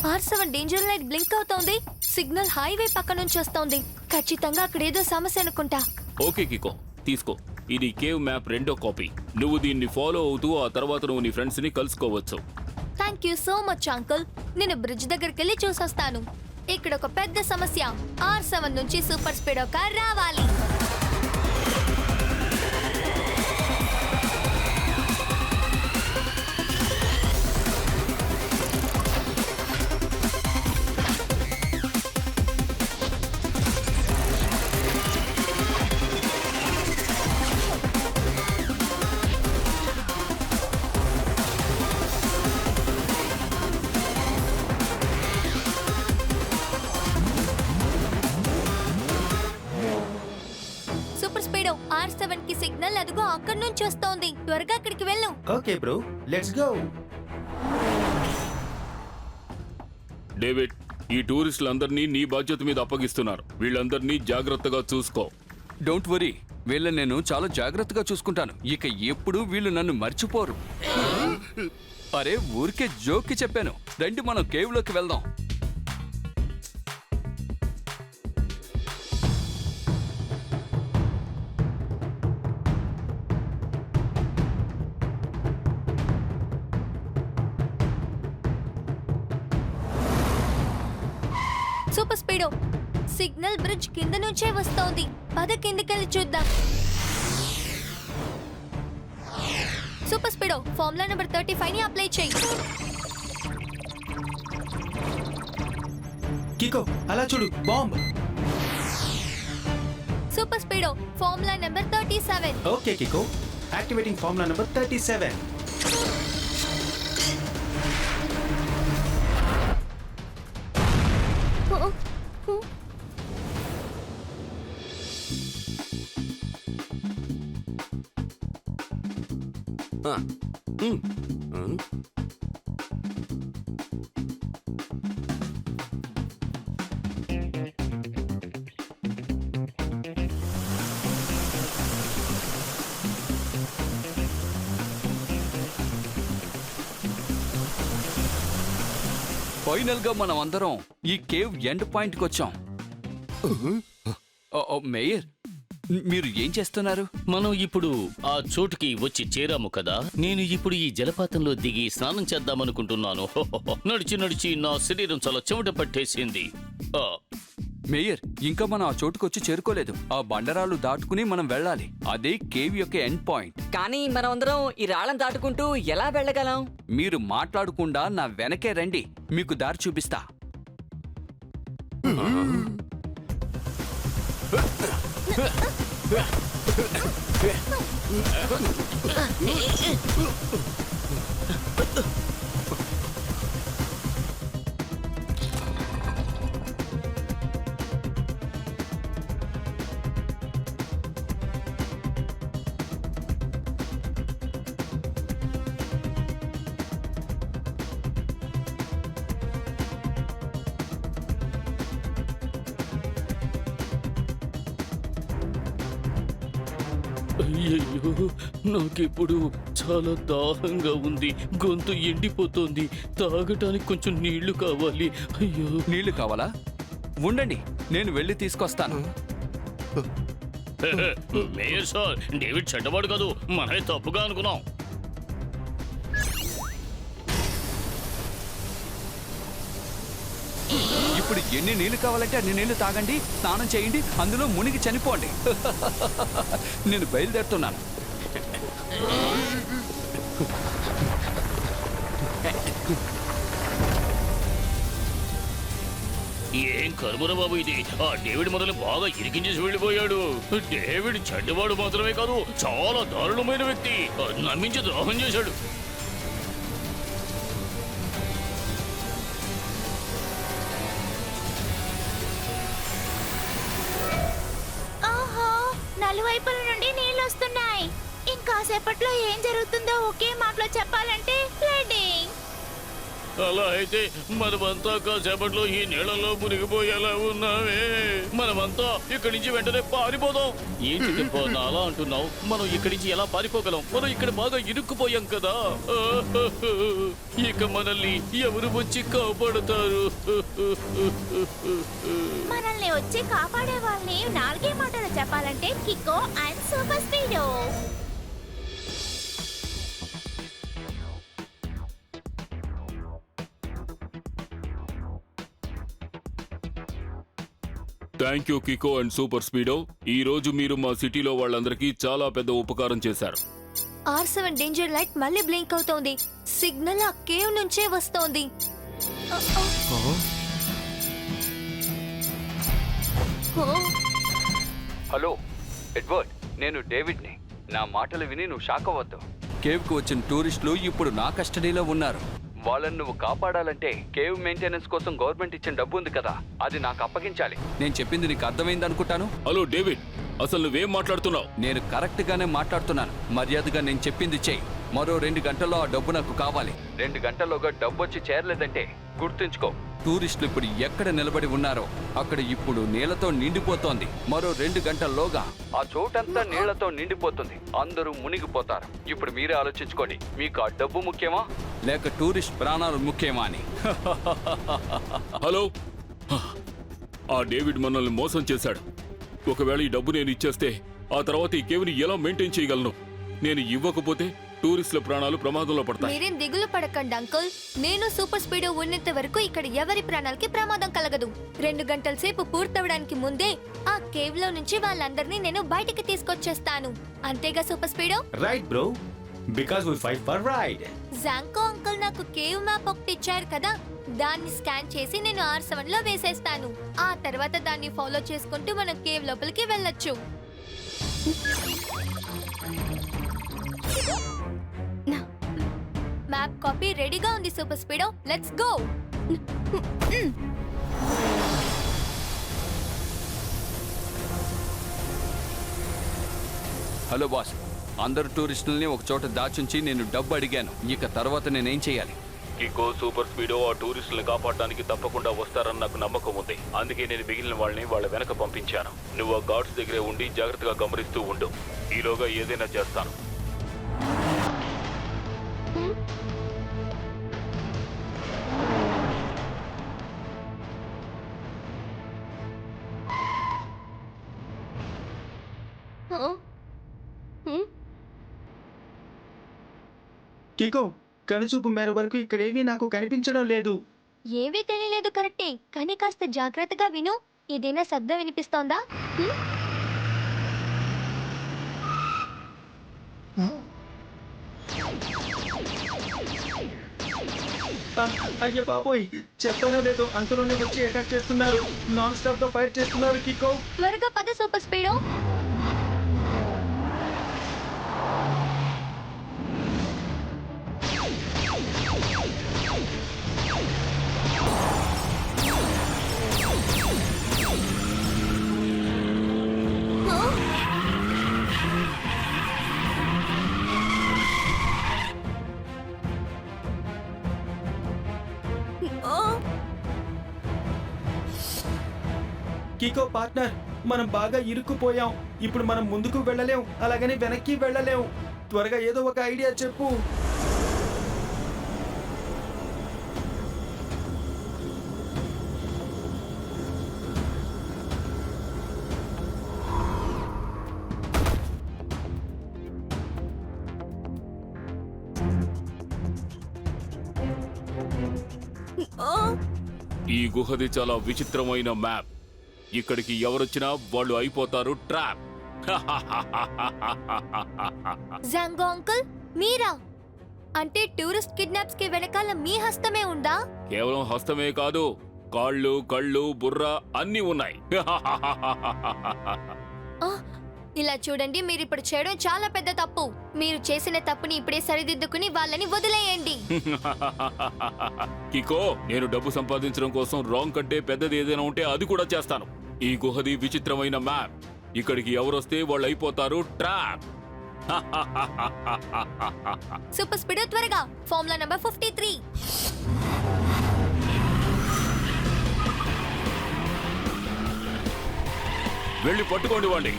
R7 డేంజర్ లైట్ బ్లింక్ అవుతోంది. సిగ్నల్ హైవే పక్క నుంచి వస్తోంది. ఖచ్చితంగా అక్కడ ఏదో సమస్య అనుకుంటా. ఓకే కికో, తీసుకో. ఇది కేవ్ మ్యాప్ రెండో కాపీ. నువ్వు దీన్ని ఫాలో అవుతూ ఆ తర్వాత నువ్వు నీ ఫ్రెండ్స్ ని కలుసుకోవచ్చు. Thank you so much uncle. నేను బ్రిడ్జ్ దగ్గరికి వెళ్ళి చూసొస్తాను. ఇక్కడ ఒక పెద్ద సమస్య. R7 నుంచి సూపర్ స్పీడో కార్ రావాలి. R7 కి సిగ్నల్ అదిగో అక్కడి నుంచి వస్తోంది. త్వరగా అక్కడికి వెళ్ళు. Okay bro, let's go. David, ఈ టూరిస్టులందరినీ నీ బాధ్యత మీద అప్పగిస్తున్నారు. వీళ్ళందరినీ జాగ్రత్తగా చూసుకో. డోంట్ వరీ, వీళ్ళని నేను చాలా జాగ్రత్తగా చూసుకుంటాను. ఇక ఎప్పుడు వీళ్ళు నన్ను మర్చిపోరు. అరే, ఊరికే జోక్కి చెప్పాను. రండి మనం కేవ్ లోకి వెళ్దాం. సూపర్ స్పీడో, సిగ్నల్ బ్రిడ్జ్ కింద నుంచే వస్తోంది. పద కిందకెళ్ళి చూద్దాం. సూపర్ స్పీడో, ఫార్ములా నెంబర్ 35 ని అప్లై చేయి. కికో, అలా చూడు, bomb. Super Speedo, formula number 37. Okay Kicko, activating formula number 37. Final గా మనం అందరం ఈ కేవ్ ఎండ్ పాయింట్ కి వచ్చాం. మేయర్, మీరు ఏం చేస్తున్నారు? మనం ఇప్పుడు ఆ చోటుకి వచ్చి చేరాము కదా. నేను ఇప్పుడు ఈ జలపాతంలో దిగి స్నానం చేద్దామనుకుంటున్నాను. నడిచి నడిచి నా శరీరం చాలా చెమట పట్టేసింది. మేయర్, ఇంకా మనం ఆ చోటుకొచ్చి చేరుకోలేదు. ఆ బండరాలు దాటుకుని మనం వెళ్ళాలి. అదే కేవ్ యొక్క ఎండ్ పాయింట్. కానీ మనమందరం ఈ రాళ్ళని దాటుకుంటూ ఎలా వెళ్ళగలం? మీరు మాట్లాడకుండా నా వెనకే రండి, మీకు దారి చూపిస్తా. అయ్యయ్యో, నాకిప్పుడు చాలా దాహంగా ఉంది. గొంతు ఎండిపోతోంది. తాగటానికి కొంచెం నీళ్లు కావాలి. అయ్యో, నీళ్లు కావాలా? ఉండండి, నేను వెళ్ళి తీసుకొస్తాను. మేయర్ సార్, డేవిడ్ చెడ్డవాడు కాదు. మనమే తప్పుగా అనుకున్నాం. ఇప్పుడు ఎన్ని నీళ్లు కావాలంటే అన్ని నీళ్లు తాగండి, స్నానం చేయండి, అందులో మునిగి చనిపోండి. నేను బయలుదేరుతున్నాను. ఏం కర్మరా బాబు ఇది. ఆ డేవిడ్ మొదలు బాగా ఇరికించేసి వెళ్ళిపోయాడు. డేవిడ్ చెడ్డవాడు మాత్రమే కాదు, చాలా దారుణమైన వ్యక్తి. నమ్మించి ద్రోహం చేశాడు. ఓహో, నలువైపుల నుండి నీళ్ళు వస్తున్నాయి. ఇంకాసేపట్లో ఏం జరుగుతుందో ఒకే మాటలో చెప్పాలంటే ఫ్లడ్డింగ్. అలా అయితే మనమంతా కాసేపట్లో ఈ నీళ్ళలో మునిగిపోయేలా ఉన్నామే. మనమంతా ఇక్కడి నుంచి వెంటనే పారిపోదాం. ఏం చికెన్ అలా అంటున్నావు? మనం ఇక్కడి నుంచి ఎలా పారిపోగలం? మనం ఇక్కడ బాగా ఇరుక్కుపోయాం కదా. ఇక మనల్ని ఎవరు వచ్చి కాపాడుతారు? మనల్ని వచ్చి కాపాడే వాళ్ళని నాలుగే మాటలు చెప్పాలంటే Kicko and Super Speedo. Thank you Kicko and Super Speedo. ఈ రోజు మీరు మా సిటీలో వాళ్ళందరికీ చాలా పెద్ద ఉపకారం చేశారు. R7 డేంజర్ లైట్ మళ్ళీ బ్లింక్ అవుతోంది. సిగ్నల్ ఆ కేవ్ నుంచే వస్తోంది. హలో ఎడ్వర్డ్, నేను డేవిడ్ని. నా మాటలు విని నువ్వు షాక్ అవ్వద్దు. కేవ్కు వచ్చిన టూరిస్టులు ఇప్పుడు నా కస్టడీలో ఉన్నారు. వాళ్ళని నువ్వు కాపాడాలంటే కేవ్ మెయింటెనెన్స్ కోసం గవర్నమెంట్ ఇచ్చిన డబ్బు ఉంది కదా, అది నాకు అప్పగించాలి. నేను చెప్పింది నీకు అర్థమైంది అనుకుంటాను. హలో డేవిడ్, అసలు నువ్వేం మాట్లాడుతున్నావు? నేను కరెక్ట్ గానే మాట్లాడుతున్నాను. మర్యాదగా నేను చెప్పింది చెయ్యి. మరో 2 గంటల్లో ఆ డబ్బు నాకు కావాలి. 2 గంటల్లోగా డబ్బు వచ్చి చేరలేదంటే గుర్తుంచుకో, టూరిస్టులు ఇప్పుడు ఎక్కడ నిలబడి ఉన్నారో అక్కడ ఇప్పుడు నీళ్లతో నిండిపోతోంది. మరో 2 గంటల్లోగా ఆ చోటంతా నీళ్లతో నిండిపోతుంది. అందరూ మునిగిపోతారు. ఇప్పుడు మీరే ఆలోచించుకోండి, మీకు ఆ డబ్బు ముఖ్యమా లేక టూరిస్ట్ ప్రాణాలు ముఖ్యమా అని. హలో, ఆ డేవిడ్ మనల్ని మోసం చేశాడు. ఒకవేళ ఈ డబ్బు నేను ఇచ్చేస్తే ఆ తర్వాత ఈ కేవ్ని ఎలా మెయింటైన్ చేయగలను? నేను ఇవ్వకపోతే టూరిస్టుల ప్రాణాలు ప్రమాదంలో పడతాయి. మీరేం దిగులు పడకండి అంకుల్. నేను సూపర్ స్పీడో ఉన్నంత వరకు ఇక్కడ ఎవరి ప్రాణాలకి ప్రమాదం కలగదు. 2 గంటల సేపు పూర్తవడానికి ముందే ఆ కేవ్ లో నుంచి వాళ్ళందరినీ నేను బయటికి తీసుకొచ్చేస్తాను. అంతేగా సూపర్ స్పీడో? Right bro, because we fight for ride. జాంకో అంకుల్ నాకు కేవ్ మ్యాప్ ఒకటి ఇచ్చారు కదా, దాన్ని స్కాన్ చేసి నేను R7 లో వేసేస్తాను. ఆ తర్వాత దాన్ని ఫాలో చేసుకుంటూ మనం కేవ్ లోపలికి వెళ్ళొచ్చు. మ్యాప్ కాపీ రెడీగా ఉంది super speedo. Let's go. Hello boss, అందరు టూరిస్టుల్ని ఒక చోట దాచుంచి నేను డబ్బు అడిగాను. ఇక తర్వాత నేనేం చేయాలి? కికో, సూపర్ స్పీడో ఆ టూరిస్టులను కాపాడడానికి తప్పకుండా వస్తారని నాకు నమ్మకం ఉంది. అందుకే నేను మిగిలిన వాళ్ళని వాళ్ళ వెనక పంపించాను. నువ్వు ఆ గార్డ్స్ దగ్గరే ఉండి జాగ్రత్తగా గమనిస్తూ ఉండు. ఈలోగా ఏదైనా చేస్తాను. కికో, కనుచూపు మేర వరకు ఇక్కడేమీ నాకు కనిపించడం లేదు. ఏవీ తెలియలేదు కరెక్టే, కానీ కాస్త జాగ్రత్తగా విను. ఏదైనా శబ్దం వినిపిస్తోందా? అయ్యో బాబోయ్, చెప్పానో లేదో అంతలోనే వచ్చి అటాక్ చేస్తున్నారు. నాన్ స్టాప్ గా ఫైర్ చేస్తున్నారు. కికో, త్వరగా పద సూపర్ స్పీడో. కికో పార్ట్నర్, మనం బాగా ఇరుక్కుపోయాం. ఇప్పుడు మనం ముందుకు వెళ్ళలేం, అలాగని వెనక్కి వెళ్ళలేం. త్వరగా ఏదో ఒక ఐడియా చెప్పు. ఈ గుహది చాలా విచిత్రమైన మ్యాప్. ఇక్కడికి ఎవరొచ్చినా వాళ్ళు అయిపోతారు ట్రాప్. జాంగో అంకుల్, మీరా? అంటే టూరిస్ట్ కిడ్నాప్స్ కి వెనకాల మీ హస్తమే ఉందా? కేవలం హస్తమే కాదు, కాళ్ళు, కళ్ళు, బుర్ర అన్నీ ఉన్నాయి. ఇలా చూడండి, మీరు ఇప్పుడు చేయడం చాలా పెద్ద తప్పు. మీరు చేసిన తప్పుని ఇప్పుడే సరిదిద్దుకుని వాళ్ళని వదిలేయండి. కికో, నేను డబ్బు సంపాదించడం కోసం రాంగ్ కంటే పెద్దది ఏదైనా ఉంటే అది కూడా చేస్తాను. ఈ గుహది విచిత్రమైన మ్యాప్. ఇక్కడికి ఎవరొస్తే వాళ్ళు అయిపోతారు ట్రాప్. సూపర్ స్పీడ్, త్వరగా ఫార్ములా నంబర్ 53. వెళ్ళి పట్టుకోండి వాడిని.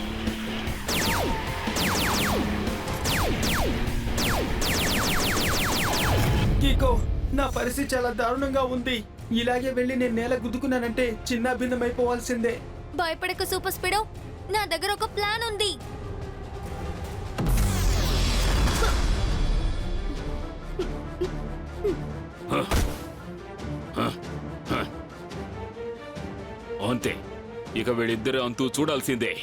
కికో, నా పరిస్థితి చాలా దారుణంగా ఉంది. ఇలాగే వెళ్ళి నేను నేల గుద్దుకున్నానంటే చిన్న భిన్నమైపోవాల్సిందే. భయపడకు సూపర్ స్పీడో, నా దగ్గర ఒక ప్లాన్ ఉంది. అంతే, ఇక వీళ్ళిద్దరు అంతూ చూడాల్సిందే.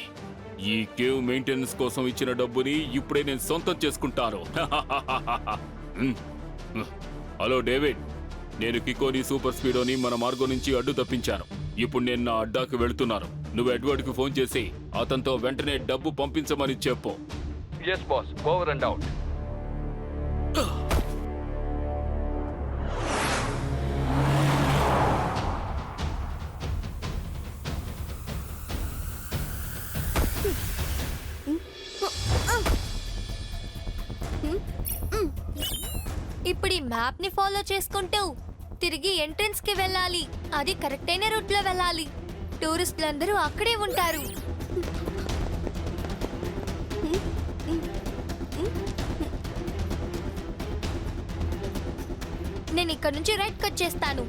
ఈ కేవ్ మెయింటెనెన్స్ కోసం ఇచ్చిన డబ్బుని ఇప్పుడే నేను సొంతం చేసుకుంటాను. హలో డేవిడ్, నేను కికోని, సూపర్ స్పీడోని మన మార్గం నుంచి అడ్డు తప్పించాను. ఇప్పుడు నేను నా అడ్డాకి వెళ్తున్నాను. నువ్వు ఎడ్వర్డ్కి ఫోన్ చేసి అతనితో వెంటనే డబ్బు పంపించమని చెప్పు. Yes boss, over and out. ఇప్పుడు ఈ మ్యాప్ ని ఫాలో చేసుకుంటూ తిరిగి ఎంట్రన్స్ కి వెళ్ళాలి. అది కరెక్ట్ అయిన రూట్ లో వెళ్ళాలి. టూరిస్టులందరూ అక్కడే ఉంటారు. నేను ఇక్కడ నుంచి రైట్ కట్ చేస్తాను.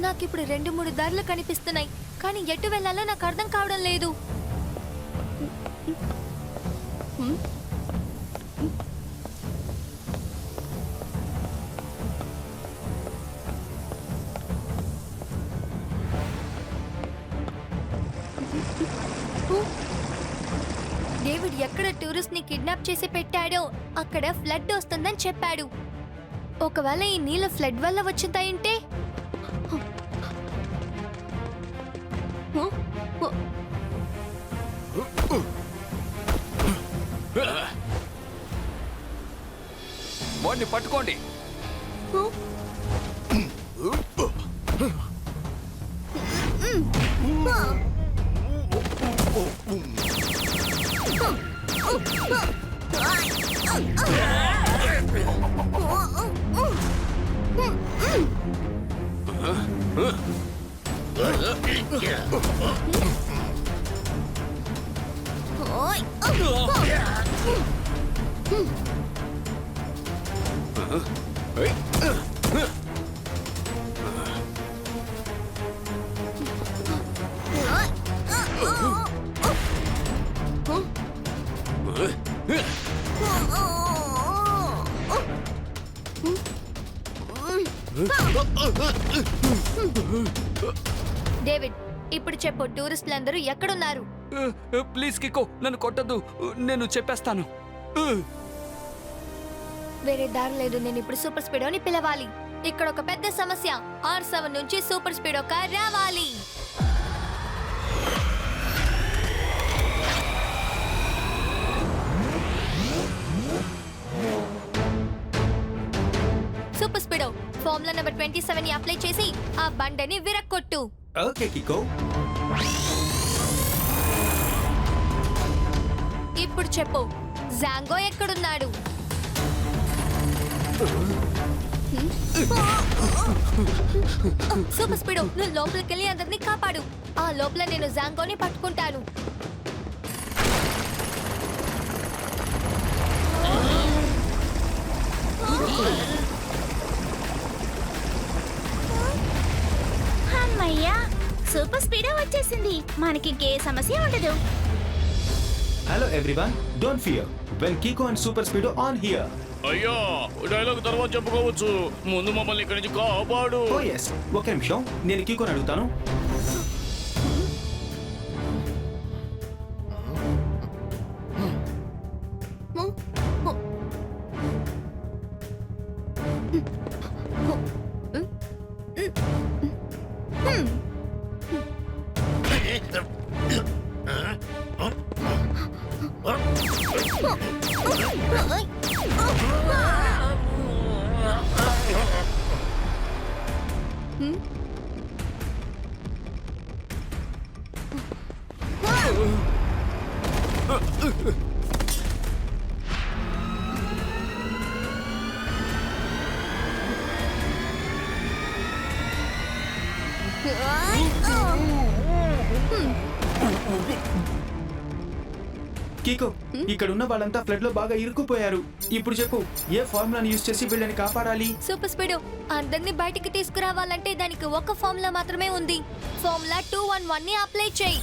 నాకిప్పుడు 2-3 దారులు కనిపిస్తున్నాయి, కానీ ఎటు వెళ్ళాలో నాకు అర్థం కావడం లేదు. డేవిడ్ ఎక్కడ టూరిస్ట్ ని కిడ్నాప్ చేసి పెట్టాడో అక్కడ ఫ్లడ్ వస్తుందని చెప్పాడు. ఒకవేళ ఈ నీళ్ళు ఫ్లడ్ వల్ల వచ్చిందంటే వాడిని పట్టుకోండి. డేవిడ్, ఇప్పుడు చెప్పు, టూరిస్టులందరూ ఎక్కడున్నారు? ప్లీజ్ కికో, నన్ను కొట్టద్దు, నేను చెప్పేస్తాను. వేరే దారి లేదు. నేను ఇప్పుడు సూపర్ స్పీడోని పిలవాలి. ఇక్కడ ఒక పెద్ద సమస్య. R7 నుంచి సూపర్ స్పీడో కార్ రావాలి. Super Speedo, formula number 27 apply చేసి ఆ బండని విరక్కొట్టు. ఓకే కికో. ఇప్పుడు చెప్పు, జాంగో ఎక్కడున్నాడు? సూపర్ స్పీడో, నువ్వు లోపలికి వెళ్ళి అందరినీ కాపాడు. ఆ లోపల నేను జాంగోని పట్టుకుంటాను. అమ్మయ్యా, సూపర్ స్పీడే వచ్చేసింది. మనకి ఇంకే సమస్య ఉండదు. Hello everyone, don't fear when Kicko and Super Speedo on here. అయ్యా, డైలాగ్ తర్వాత చెప్పుకోవచ్చు, ముందు మమ్మల్ని ఇక్కడి నుంచి కాపాడు. ఓ ఎస్, ఒక నిమిషం, నేను కికోని అడుగుతాను. కికో, ఇక్కడ ఉన్న వాళ్ళంతా ఫ్లడ్ లో బాగా ఇరుక్కుపోయారు. ఇప్పుడు చెప్పు, ఏ ఫార్ములాని యూజ్ చేసి వీళ్ళని కాపాడాలి? సూపర్ స్పీడో, అందరినీ బయటికి తీసుకురావాలంటే దానికి ఒక ఫార్ములా మాత్రమే ఉంది. ఫార్ములా 211 ని అప్లై చేయి.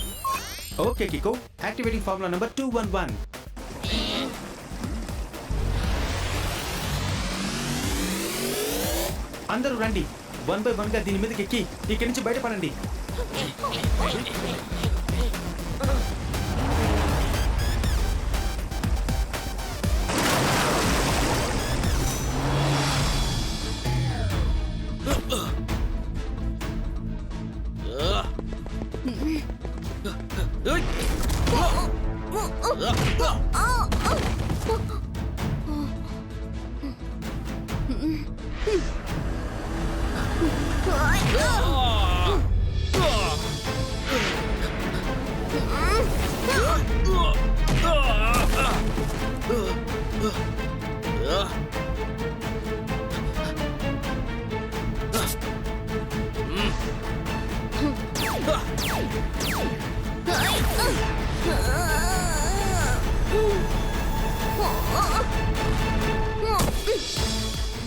Okay Kicko, activating formula number 211. అందరూ రండి, 1 by 1 గా దీని మీదకి ఎక్కి ఇక్కడి నుంచి బయటపడండి.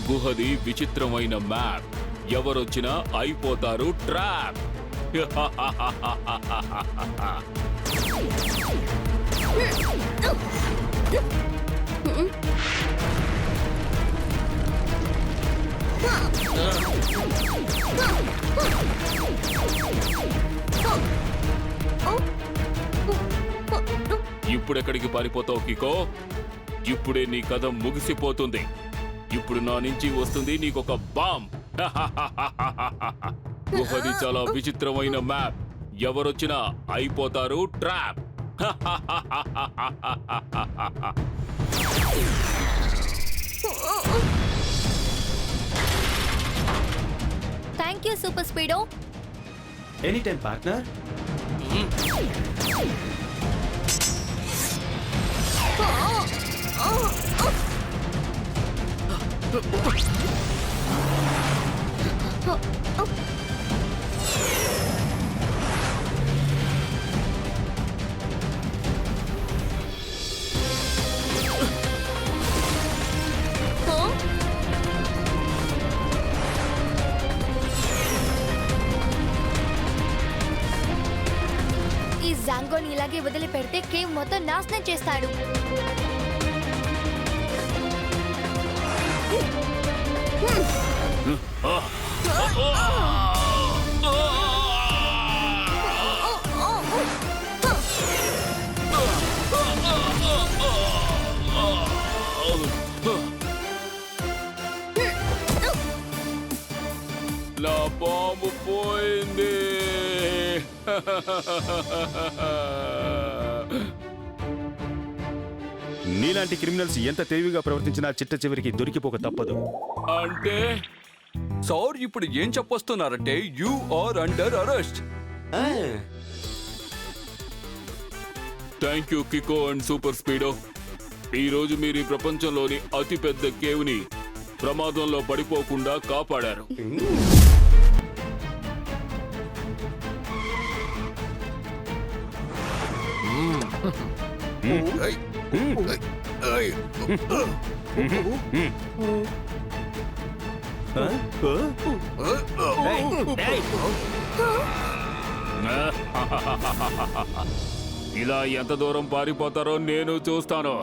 గుహది విచిత్రమైన మ్యాప్. ఎవరొచ్చినా అయిపోతారు ట్రాప్. ఇప్పుడెక్కడికి పారిపోతావు కికో? ఇప్పుడే నీ కథ ముగిసిపోతుంది. ఇప్పుడు నా నుంచి వస్తుంది నీకొక బాంబ్. గుహది చాలా విచిత్రమైన మ్యాప్. ఎవరొచ్చినా అయిపోతారు trap. Thank you super speedo. Any time partner. ఈ జాంగోని ఇలాగే వదిలి పెడితే కేవ్ మొత్తం నాశనం చేస్తాడు. నా బాంబు పోయింది. నీలాంటి క్రిమినల్స్ ఎంత తెలివిగా ప్రవర్తించినా చిట్ట చివరికి దొరికిపోక తప్పదు. అంటే సార్ ఇప్పుడు ఏం చెప్పొస్తున్నారంటే you are under arrest. Thank you Kicko and Super Speedo. ఈ రోజు మీరు ఈ ప్రపంచంలోని అతిపెద్ద కేవ్ ని ప్రమాదంలో పడిపోకుండా కాపాడారు. ఇలా ఎంత దూరం పారిపోతారో నేను చూస్తాను.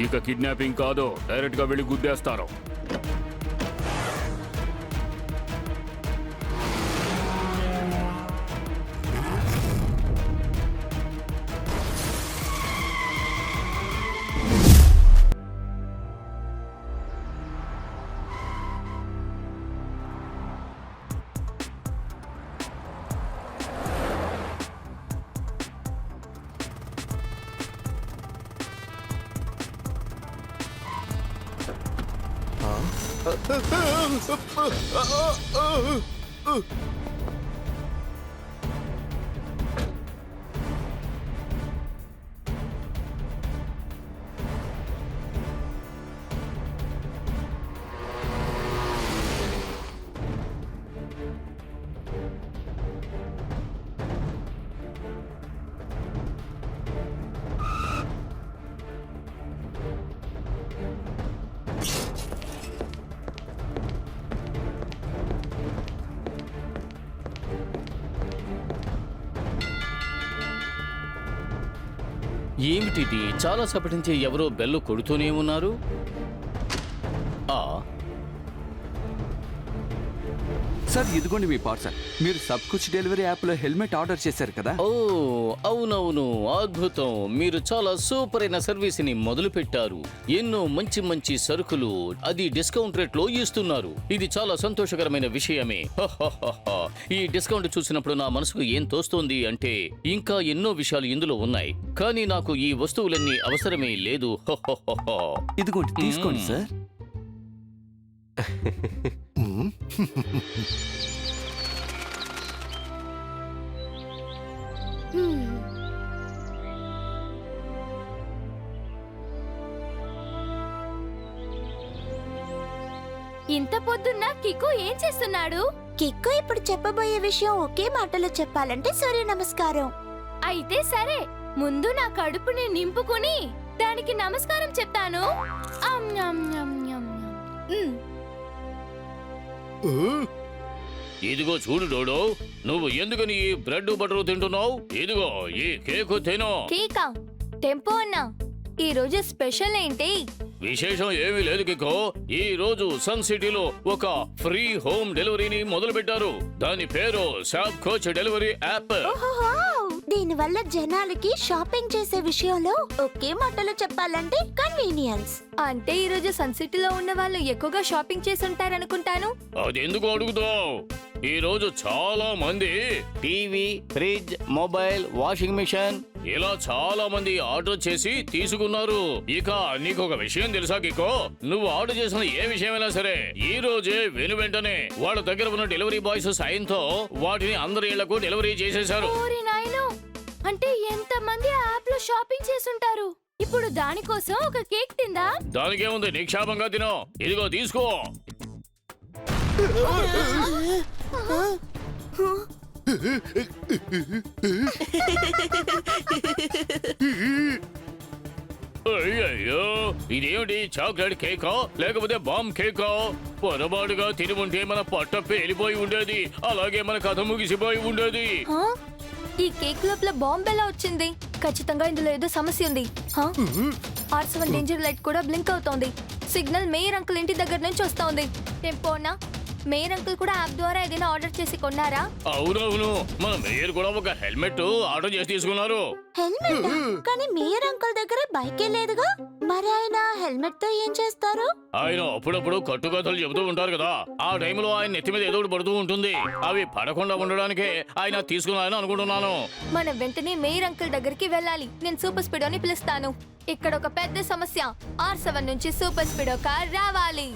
ఇక కిడ్నాపింగ్ కాదు, డైరెక్ట్ గా వెళ్ళి గుద్దేస్తారు. ఏమిటిది? చాలా సేపటి నుంచి ఎవరో బెల్లు కొడుతూనే ఉన్నారు. సార్ ఇదిగోండి మీ పార్సల్. మీరు సబ్ కుచ్ డెలివరీ యాప్లో హెల్మెట్ ఆర్డర్ చేశారు కదా. ఓ అవునవును, అద్భుతం. మీరు చాలా సూపర్ అయిన సర్వీస్ ని మొదలు పెట్టారు. ఎన్నో మంచి మంచి సరుకులు అది డిస్కౌంట్ రేట్ లో ఇస్తున్నారు. ఇది చాలా సంతోషకరమైన విషయమే. ఈ డిస్కౌంట్ చూసినప్పుడు నా మనసుకు ఏం తోస్తోంది అంటే ఇంకా ఎన్నో విషయాలు ఇందులో ఉన్నాయి, కానీ నాకు ఈ వస్తువులన్నీ అవసరమే లేదు. ఇదిగోండి తీసుకోండి సార్. ఇంత పొద్దున్న కిక్కు ఏం చేస్తున్నాడు? కిక్కు ఇప్పుడు చెప్పబోయే విషయం ఒకే మాటలో చెప్పాలంటే సూర్య నమస్కారం. అయితే సరే, ముందు నా కడుపుని నింపుకుని దానికి నమస్కారం చెప్తాను. ఆమ్ న్యామ్ న్యామ్ న్యామ్ న్యామ్. ఇదిగో చూడు డోడో, నువ్వు ఎందుకని ఈ బ్రెడ్ బటర్ తింటున్నావు? ఇదిగో ఈ కేకు తిను. కేకా? టెంపో అన్నా, ఈ రోజు స్పెషల్ ఏంటి? విశేషం ఏమీ లేదు కికో. ఈ రోజు సన్ సిటీలో ఒక ఫ్రీ హోమ్ డెలివరీని మొదలు పెట్టారు. దాని పేరు సాబ్ కోచ్ డెలివరీ యాప్. దీనివల్ల జనాలకి షాపింగ్ చేసే విషయంలో ఒకే మాటలో చెప్పాలంటే కన్వీనియన్స్. అంటే ఈ రోజు సన్ సిటీలో ఉన్న వాళ్ళు ఎక్కువగా షాపింగ్ చేసి ఉంటారనుకుంటాను. అదెందుకు అడుగుతావు? ఈ రోజు చాలా మంది TV, fridge, mobile, washing machine ఇలా చాలా మంది ఆర్డర్ చేసి తీసుకున్నారు. ఇక నీకు ఒక విషయం తెలుసా కికో? నువ్వు ఆర్డర్ చేసిన ఏ విషయమైనా సరే ఈ రోజే వెంటనే వాళ్ళ దగ్గర ఉన్న డెలివరీ బాయ్స్ సాయంతో వాటిని అందరి ఇళ్లకు డెలివరీ చేసేశారు. ఓరి నాయనో, అంటే ఎంత మంది ఆ యాప్ లో షాపింగ్ చేసుంటారు. ఇప్పుడు దానికోసం ఒక కేక్ తిందా? దానికేముంది, నిక్షేపంగా తినో. ఇదిగో తీసుకో. అయ్యయ్యో, ఇదేమిటి? చాక్లెట్ కేకా లేకపోతే బాంబ్ కేకా? పొరపాటుగా తిని ఉంటే మన పట్ట పేలిపోయి ఉండేది, అలాగే మన కథ ముగిసిపోయి ఉండేది. హా? ఈ కేక్ లోపల బాంబ్ ఎలా వచ్చింది? ఖచ్చితంగా ఇందులో ఏదో సమస్య ఉంది. R7 డేంజర్ లైట్ కూడా బ్లింక్ అవుతోంది. సిగ్నల్ మేయర్ అంకుల్ ఇంటి దగ్గర నుంచి వస్తోంది. టెంపోనా, మేయర్ అంకుల్ కూడా యాప్ ద్వారా ఏదైనా ఆర్డర్ చేసి కొన్నారా? అవునవును, మన మేయర్ కూడా ఒక హెల్మెట్ ఆర్డర్ చేసి తీసుకున్నారు. హెల్మెట్? కానీ మేయర్ అంకుల్ దగ్గర బైకే లేదుగా, మరి ఆయన హెల్మెట్ తో ఏం చేస్తారు? ఆయన అప్పుడప్పుడు కట్టుకథలు చెబుతూ ఉంటారు కదా, ఆ టైంలో ఆయన నెత్తి మీద ఏదో ఒకటి పడుతూ ఉంటుంది. అవి పడకుండా ఉండడానికే ఆయన తీసుకున్నారని అనుకుంటున్నాను. మనం వెంటనే మేయర్ అంకుల్ దగ్గరికి వెళ్ళాలి. నేను సూపర్ స్పీడో ని పిలుస్తాను. ఇక్కడ ఒక పెద్ద సమస్య, R7 నుంచి సూపర్ స్పీడో కార్ రావాలి.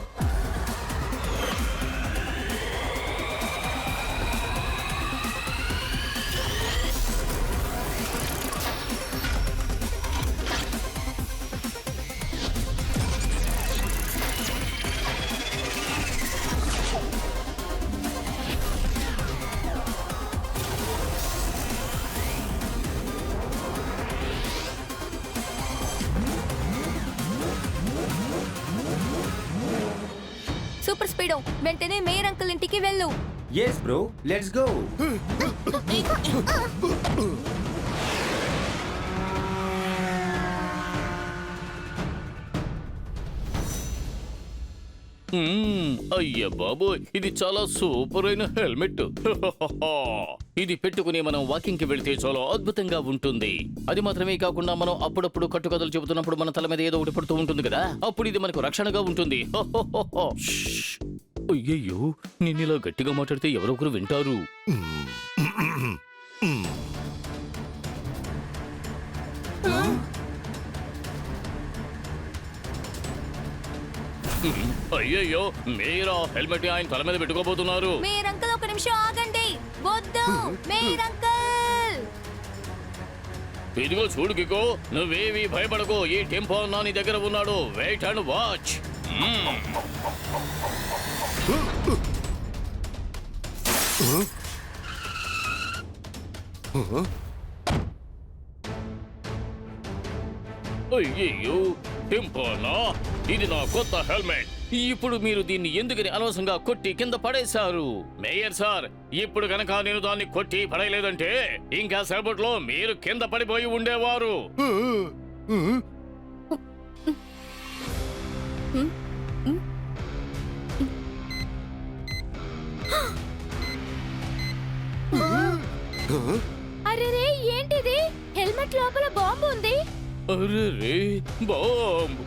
సూపర్ స్పీడో, వెంటనే మేయర్ అంకుల్ ఇంటికి వెళ్ళు. yes bro, let's go. అయ్య బాబోయ్, ఇది చాలా సూపర్ అయిన హెల్మెట్. ఇది పెట్టుకుని మనం వాకింగ్ కి వెళ్తే చాలా అద్భుతంగా ఉంటుంది. అది మాత్రమే కాకుండా మనం అప్పుడప్పుడు కట్టుకథలు చెబుతున్నప్పుడు మన తల మీద ఏదో ఒకటి పడుతూ ఉంటుంది కదా, అప్పుడు ఇది మనకు రక్షణగా ఉంటుంది. అయ్యయ్యో, నేను ఇలా గట్టిగా మాట్లాడితే ఎవరొకరు వింటారు. అయ్యయ్యో, మీరా హెల్మెట్ ఆయన తల మీద పెట్టుకోబోతున్నారు. మేయర్ అంకుల్, ఒక నిమిషం ఆగండి. వద్దు మేయర్ అంకుల్. ఇదిగో చూడు కికో, నువ్వేవి భయపడకు. ఈ టెంపో నా నీ దగ్గర ఉన్నాడు. Wait and watch. అయ్యయ్యో, టెంపోనా, ఇది నా కొత్త హెల్మెట్. ఇప్పుడు మీరు దీన్ని ఎందుకని అనవసరంగా కొట్టి కింద పడేశారు? మేయర్ సార్, ఇప్పుడు గనక నేను దాన్ని కొట్టి పడేయలేదంటే ఇంకా సేపట్లో మీరు కింద పడిపోయి ఉండేవారు. అరే, ఏంటిది? హెల్మెట్ లోపల బాంబు ఉంది. అరే బాంబ్!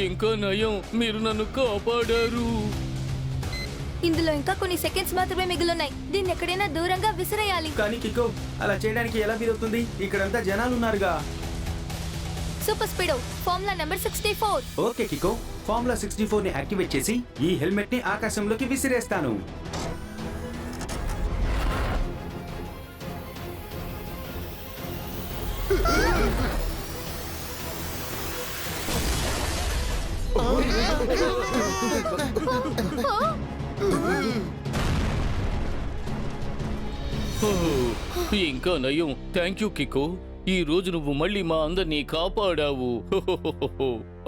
ఇంకా నయం, మీరు నన్ను కాపాడారు. ఇందులో ఇంకా కొన్ని సెకండ్స్ మాత్రమే మిగిలిన్నాయి. దీన్ని ఎక్కడైనా దూరంగా విసిరేయాలి. కానీ కికో, అలా చేయడానికి ఎలా వీలవుతుంది? ఇక్కడంతా జనాలు ఉన్నారుగా. Super Speedo, formula number 64. Okay Kicko, formula 64 ని యాక్టివేట్ చేసి ఈ హెల్మెట్ ని ఆకాశంలోకి విసిరేస్తాను. ఇంకా నయం. Thank you Kicko. ఈ రోజు నువ్వు మళ్ళీ మా అందరినీ కాపాడావు.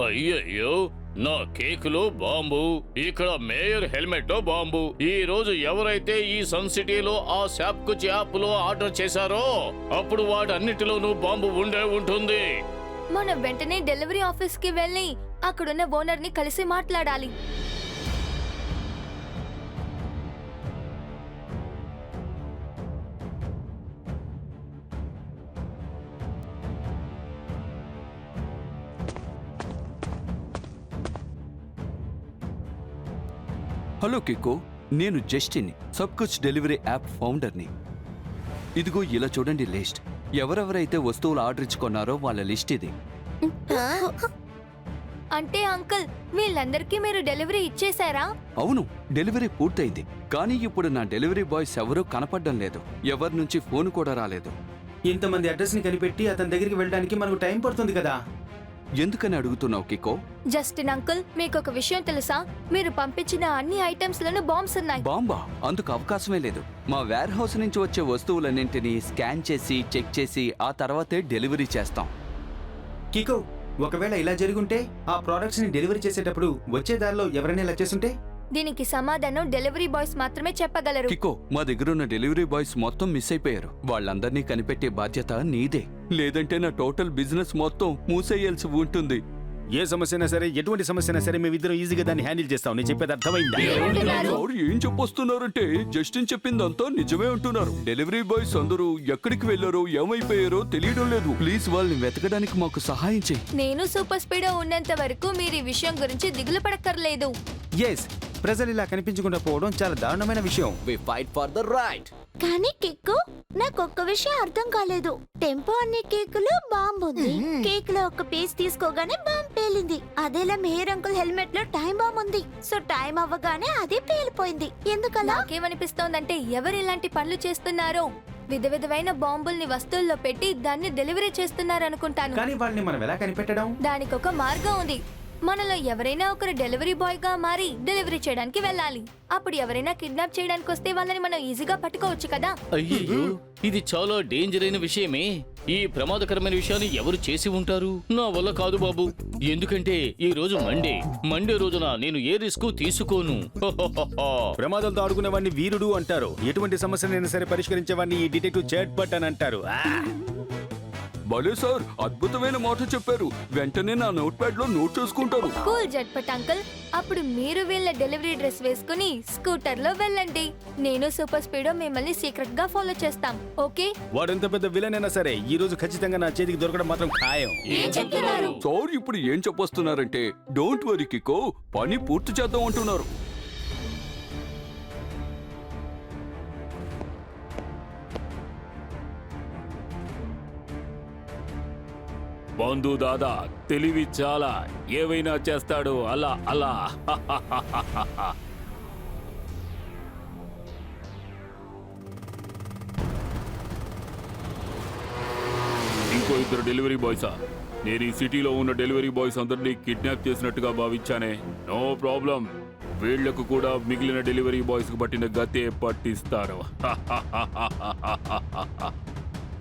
అయ్యయ్యో, నా కేకులో బాంబు, ఇక్కడ మేయర్ హెల్మెట్ లో బాంబు. ఈ రోజు ఎవరైతే ఈ సన్ సిటీలో ఆ శాప్కుచ్ యాప్ లో ఆర్డర్ చేశారో అప్పుడు వాటన్నిటిలోనూ బాంబు ఉండే ఉంటుంది. మనం వెంటనే డెలివరీ ఆఫీస్ కి వెళ్ళి అక్కడున్న ఓనర్ ని కలిసి మాట్లాడాలి. హలో కికో, నేను జస్టిన్, సబ్ కుచ్ డెలివరీ యాప్ ఫౌండర్ని. ఇదిగో ఇలా చూడండి లిస్ట్. ఎవరెవరైతే వస్తువులు ఆర్డర్ ఇచ్చుకున్నారో వాళ్ళ లిస్ట్ ఇది. అంటే అంకుల్ వీళ్ళందరికీ మీరు డెలివరీ ఇచ్చేశారా? అవును, డెలివరీ పూర్తయింది. కానీ ఇప్పుడు నా డెలివరీ బాయ్స్ ఎవరూ కనపడడం లేదు. ఎవరి నుంచి ఫోన్ కూడా రాలేదు. ఇంతమంది అడ్రస్ ని కనిపెట్టి అతని దగ్గరికి వెళ్ళడానికి మనకు టైం పడుతుంది కదా. ఎందుకని అడుగుతున్నావు కికో? జస్టిన్ అంకుల్ మీకు ఒక విషయం తెలుసా? మీరు పంపించిన అన్ని ఐటమ్స్ లోనూ బాంబ్స్ ఉన్నాయి. బాంబా? అందుకు అవకాశమే లేదు. మా వేర్ హౌస్ నుంచి వచ్చే వస్తువులన్నింటినీ స్కాన్ చేసి చెక్ చేసి ఆ తర్వాతే డెలివరీ చేస్తాం. కికో, ఒకవేళ ఇలా జరుగుంటే ఆ ప్రోడక్ట్స్ ని డెలివరీ చేసేటప్పుడు వచ్చే దారిలో ఎవరైనా ఇలా చేస్తుంటే? దీనికి సమాధానం డెలివరీ బాయ్స్ మాత్రమే చెప్పగలరు. కికో, మా దగ్గరున్న డెలివరీ బాయ్స్ మొత్తం మిస్ అయిపోయారు. వాళ్ళందరినీ కనిపెట్టే బాధ్యత నీదే. లేదంటే నా టోటల్ బిజినెస్ మొత్తం మూసేయాల్సి ఉంటుంది. ఏ సమస్య సరే, ఎటువంటి సమస్య సరే మేమిద్దరం ఈజీగా దాన్ని హ్యాండిల్ చేస్తాం. నేను చెప్పేది అర్థమైందా? ఎవరు ఏం చెప్పొస్తున్నారంటే జస్టిన్ చెప్పిందంతా నిజమే అంటున్నారు. డెలివరీ బాయ్స్ అందరూ ఎక్కడికి వెళ్లారో ఏమైపోయారో తెలియడం లేదు. ప్లీజ్ వాళ్ళని వెతకడానికి మాకు సహాయం చేయి. నేను సూపర్ స్పీడ్ ఉన్నంత వరకు మీరు ఈ విషయం గురించి దిగులు పడక్కర్లేదు. ఎస్, ప్రజలు ఇలా కనిపించకుండా పోవడం చాలా దారుణమైన విషయం. We fight for the right. కానీ కిక్కు, నాకు ఒక్క విషయం అర్థం కాలేదు. టెంపో అనే కేక్ లో బాంబు ఉంది. కేక్ లో ఒక పీస్ తీసుకోగానే బాంబు పేలింది. అదేలా మేయర్ అంకుల్ హెల్మెట్ లో టైం బాంబు ఉంది. సో టైం అవ్వగానే అది పేలిపోయింది. ఎందుకలా? నాకేమనిపిస్తోందంటే ఎవరు ఇలాంటి పనులు చేస్తున్నారో విధవిధమైన బాంబుల్ని వస్తువుల్లో పెట్టి దాన్ని డెలివరీ చేస్తున్నారనుకుంటాను. కానీ వాళ్ళని మనం ఎలా కనిపెట్టడం? దానికి ఒక మార్గం ఉంది. మనలో ఎవరైనా ఒకరు డెలివరీ బాయ్ గా మారి డెలివరీ చేయడానికి వెళ్ళాలి. అప్పుడు ఎవరైనా కిడ్నాప్ చేయడానికి వస్తే వాళ్ళని మనం ఈజీగా పట్టుకోవచ్చు కదా. అయ్యో, ఇది చాలా డేంజర్ అయిన విషయమే. ఈ ప్రమాదకరమైన విషయాన్ని ఎవరు చేసి ఉంటారు? నా వల్ల కాదు బాబు. ఎందుకంటే ఈ రోజు మండే రోజున నేను ఏ రిస్క్ తీసుకోను. ప్రమాదాలతో ఆడుకునేవాడిని వీరుడు అంటారు. ఎటువంటి సమస్యనైనా సరే పరిష్కరించేవాడిని ఈ డిటెక్టివ్ చాట్‌బాట్ అని అంటారు. భలే సార్, అద్భుతమైన మాట చెప్పారు. వెంటనే నా నోట్ ప్యాడ్ లో నోట్ చేసుకుంటారు. Cool Jhatpat uncle. అప్పుడు మీరు వీళ్ళ డెలివరీ డ్రెస్ వేసుకుని స్కూటర్ లో వెళ్ళండి. నేను సూపర్ స్పీడ్ మిమ్మల్ని సీక్రెట్ గా ఫాలో చేస్తాం. ఓకే? వాడెంత పెద్ద విలన్ అయినా సరే ఈ రోజు ఖచ్చితంగా నా చేతికి దొరకడం మాత్రం ఖాయం. సార్, ఇప్పుడు ఏం చెప్పొస్తున్నారంటే డోంట్ వరీ కికో, పని పూర్తి చేద్దాం అంటున్నారు. బంధు దాదా తెలివి చాలా, ఏవైనా చేస్తాడు అలా అలా. ఇంకో ఇద్దరు డెలివరీ బాయ్సా? నేను ఈ సిటీలో ఉన్న డెలివరీ బాయ్స్ అందరినీ కిడ్నాప్ చేసినట్టుగా భావించానే. నో ప్రాబ్లం, వీళ్లకు కూడా మిగిలిన డెలివరీ బాయ్స్ కు పట్టిన గతే పట్టిస్తారు.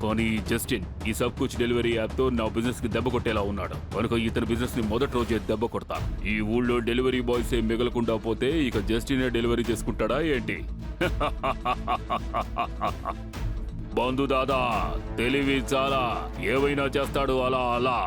కానీ జస్టిన్ ఈ సబ్ కుచ్ డెలివరీ యాప్ తో నా బిజినెస్ కి దెబ్బ కొట్టేలా ఉన్నాడు. కనుక ఇతని బిజినెస్ ని మొదటి రోజే దెబ్బ కొడతా. ఈ ఊళ్ళో డెలివరీ బాయ్స్ ఏ మిగలకుండా పోతే ఇక జస్టిన్ డెలివరీ చేసుకుంటాడా ఏంటి? బంధు దాదా తెలివి చాలా, ఏవైనా చేస్తాడు అలా అలా.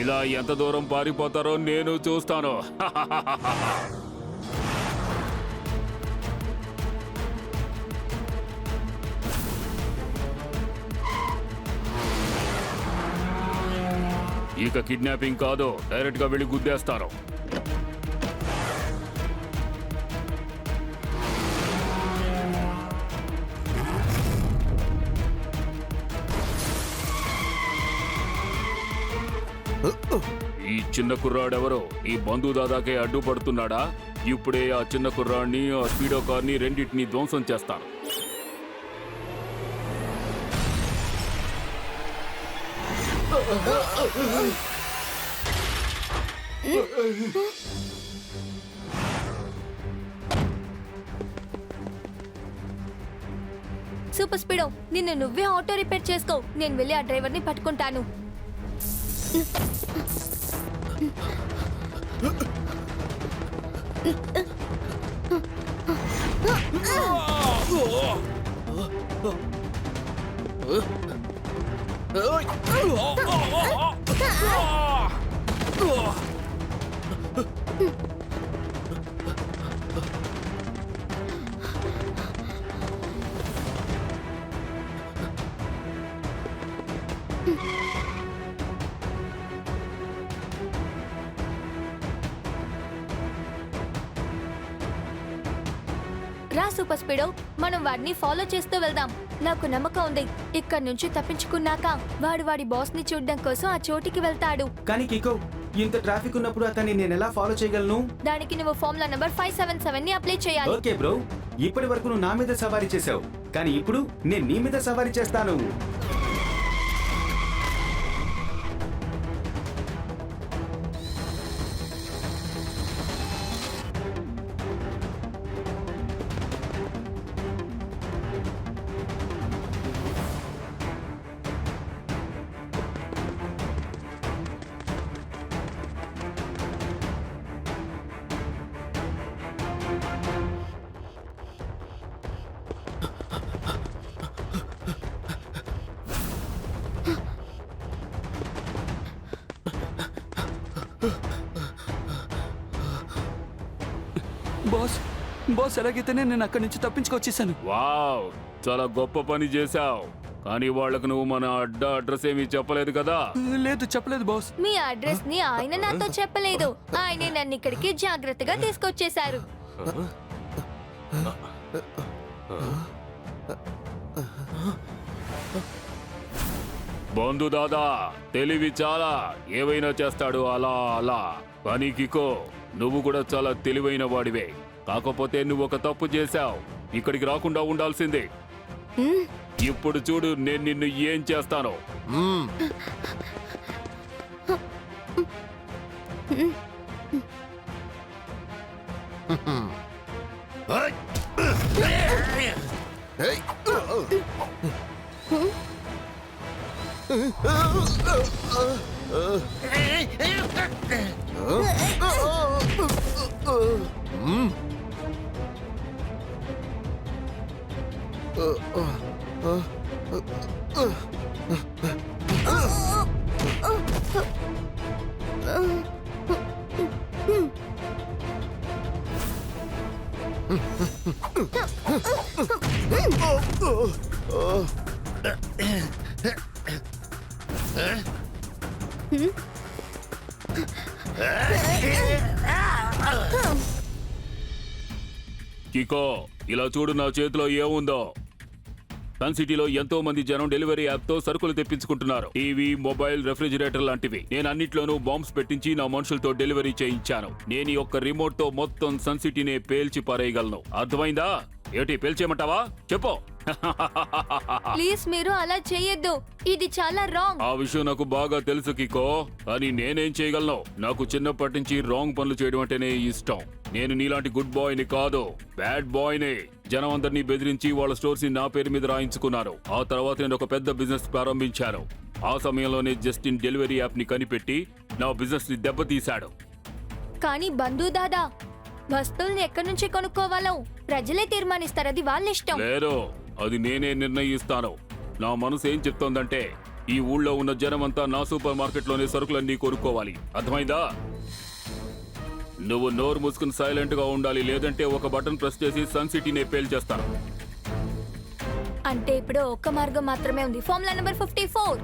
ఇలా ఎంత దూరం పారిపోతారో నేను చూస్తాను. ఇక కిడ్నాపింగ్ కాదు, డైరెక్ట్ గా వెళ్ళి గుద్దేస్తారు. ఈ చిన్న కుర్రాడెవరో ఈ బంధు దాదాకే అడ్డుపడుతున్నాడా? ఇప్పుడే ఆ చిన్న కుర్రాడిని, ఆ స్పీడో కార్ని రెండింటినీ ధ్వంసం చేస్తాను. సూపర్ స్పీడో, నిన్ను నువ్వే ఆటో రిపేర్ చేసుకో. నేను వెళ్ళి ఆ డ్రైవర్ని పట్టుకుంటాను. రా సూపర్ స్పీడో, మనం వాడిని ఫాలో చేస్తూ వెళ్దాం. నాకు నమ్మకం ఉంది ఇక్కడ నుంచి తప్పించుకున్నాక వాడు వాడి బాస్ ని చూడడం కోసం ఆ చోటికి వెళ్తాడు. కానీ కికో, ఇంత ట్రాఫిక్ ఉన్నప్పుడు అతన్ని నేను ఎలా ఫాలో చేయగలను? దానికి నువ్వు ఫార్ములా నంబర్ 577 ని అప్లై చేయాలి. ఓకే బ్రో, ఇప్పటి వరకు నువ్వు నా మీద సవారీ చేసావు, కానీ ఇప్పుడు నేను నీ మీద సవారీ చేస్తాను. బాస్ ఎలాగైతేనే నేను అక్కడి నుంచి తప్పించుకొచ్చేసాను. వావ్, చాలా గొప్ప పని చేశావు. కానీ వాళ్ళకు నువ్వు మన అడ్రస్ ఏమీ చెప్పలేదు కదా? లేదు, చెప్పలేదు బాస్. మీ అడ్రస్ ని ఆయన నాతో చెప్పలేదు. ఆయనే నన్ను ఇక్కడికి జాగ్రత్తగా తీసుకొచ్చేశారు. బంధు దాదా తెలివి చాలా, ఏవైనా చేస్తాడు అలా అలా. కానీ కికో, నువ్వు కూడా చాలా తెలివైన వాడివే. కాకపోతే నువ్వు ఒక తప్పు చేశావు. ఇక్కడికి రాకుండా ఉండాల్సిందే. ఇప్పుడు చూడు నేను నిన్ను ఏం చేస్తానో. కికో, ఇలా చూడు నా చేతిలో ఏముందో. సన్ సిటీలో ఎంతో మంది జనం డెలివరీ యాప్ తో సరుకులు తెప్పించుకుంటున్నారు. టీవీ, మొబైల్, రెఫ్రిజిరేటర్ లాంటివి. నేను అన్నిట్లోనూ బాంబ్స్ పెట్టించి నా మనుషులతో డెలివరీ చేయించాను. నేను ఈ ఒక్క రిమోట్ తో మొత్తం సన్ సిటీనే పేల్చి పారేయగలను. అర్థమైందా? ఏంటి పేల్చేయమంటావా? చెప్పు. ప్లీజ్ మీరు అలా చేయొద్దు, ఇది చాలా రాంగ్. ఆ విషయం నాకు బాగా తెలుసు కికో, కానీ నేనేం చేయగలను? నాకు చిన్నప్పటి నుంచి రాంగ్ పనులు చేయడం అంటేనే ఇష్టం. నేను నీలాంటి గుడ్ బాయ్ ని కాదు, బ్యాడ్ బాయ్ ని. జనం అందరినీ బెదిరించి వాళ్ళ స్టోర్స్ ని నా పేరు మీద రాయించుకున్నారు. ఆ తర్వాత నేను ఒక పెద్ద బిజినెస్ ప్రారంభించాను. ఆ సమయంలోనే జస్టిన్ డెలివరీ యాప్ ని కనిపెట్టి నా బిజినెస్ ని దెబ్బతీశాడు. కానీ బంధు దాదా, వస్తువుల్ని ఎక్కడి నుంచి కొనుక్కోవాలో ప్రజలే తీర్మానిస్తారు. అది వాళ్ళ ఇష్టం. లేదు, అది నేనే నిర్ణయిస్తాను. నా మనసు ఏం చెప్తోందంటే ఈ ఊళ్ళో ఉన్న జనమంతా నా సూపర్ మార్కెట్ లోనే సరుకులన్నీ కొనుక్కోవాలి. అర్థమైందా? నువ్వు నోరు మూసుకుని సైలెంట్ గా ఉండాలి, లేదంటే ఒక బటన్ ప్రెస్ చేసి సన్ సిటీనే పేల్చేస్తాను. అంటే ఇప్పుడు ఒక్క మార్గం మాత్రమే ఉంది. Formula number 54.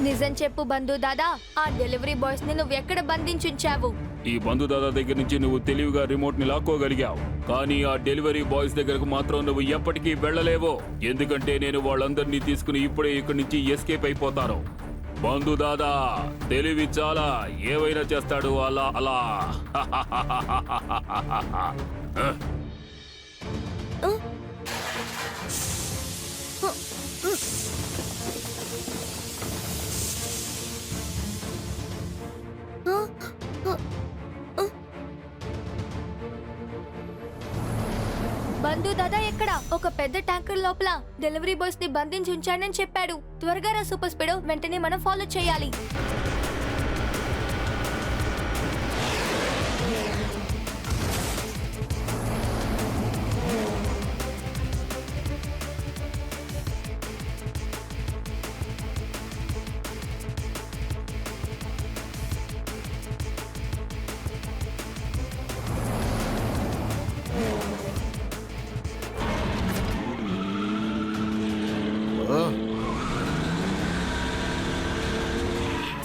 నిజం చెప్పు బంధు దాదా, ఆ డెలివరీ బాయ్స్ ని నువ్వు ఎక్కడ బంధించుంచావు? ఈ బంధుదాదా దగ్గర నుంచి నువ్వు తెలివిగా రిమోట్ ని లాక్కోగలిగావు. కానీ ఆ డెలివరీ బాయ్స్ దగ్గరకు మాత్రం నువ్వు ఎప్పటికీ వెళ్ళలేవు. ఎందుకంటే నేను వాళ్ళందరినీ తీసుకుని ఇప్పుడే ఇక్కడి నుంచి ఎస్కేప్ అయిపోతాను. బంధు దాదా తెలివి చాలా ఏవైనా చేస్తాడు అలా అలా బంధు దాదా ఎక్కడ? ఒక పెద్ద ట్యాంకర్ లోపల డెలివరీ బాయ్స్ ని బంధించి ఉంచాడని చెప్పాడు. త్వరగా రా సూపర్ స్పీడో, వెంటనే మనం ఫాలో చేయాలి.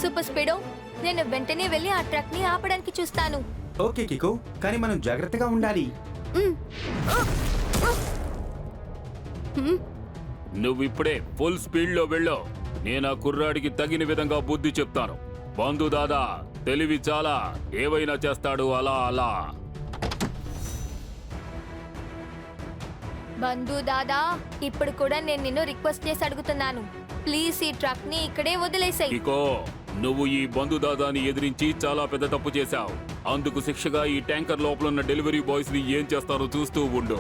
సూపర్ స్పీడో, నేను వెంటనే వెళ్ళి ఆ ట్రక్ ని ఆపడానికి చూస్తాను. ఓకే కికో, కానీ మనం జాగ్రత్తగా ఉండాలి. నువ్విప్పుడే ఫుల్ స్పీడ్ లో వెళ్ళో. నేను ఆ కుర్రాడికి తగిన విధంగా బుద్ధి చెప్తాను. బంధు దాదా తెలివి చాలా ఏవైనా చేస్తాడు అలా అలా. బంధు దాదా, ఇప్పుడు కూడా నేను నిన్ను రిక్వెస్ట్ చేసి అడుగుతున్నాను, ప్లీజ్ ఈ ట్రక్ ని ఇక్కడే వదిలేసాయి. ఇకో నువ్వు ఈ బంధు దాదాని ఎదిరించి చాలా పెద్ద తప్పు చేశావు. అందుకు శిక్షగా ఈ ట్యాంకర్ లోపల ఉన్న డెలివరీ బాయ్స్ ని ఏం చేస్తారో చూస్తూ ఉండు.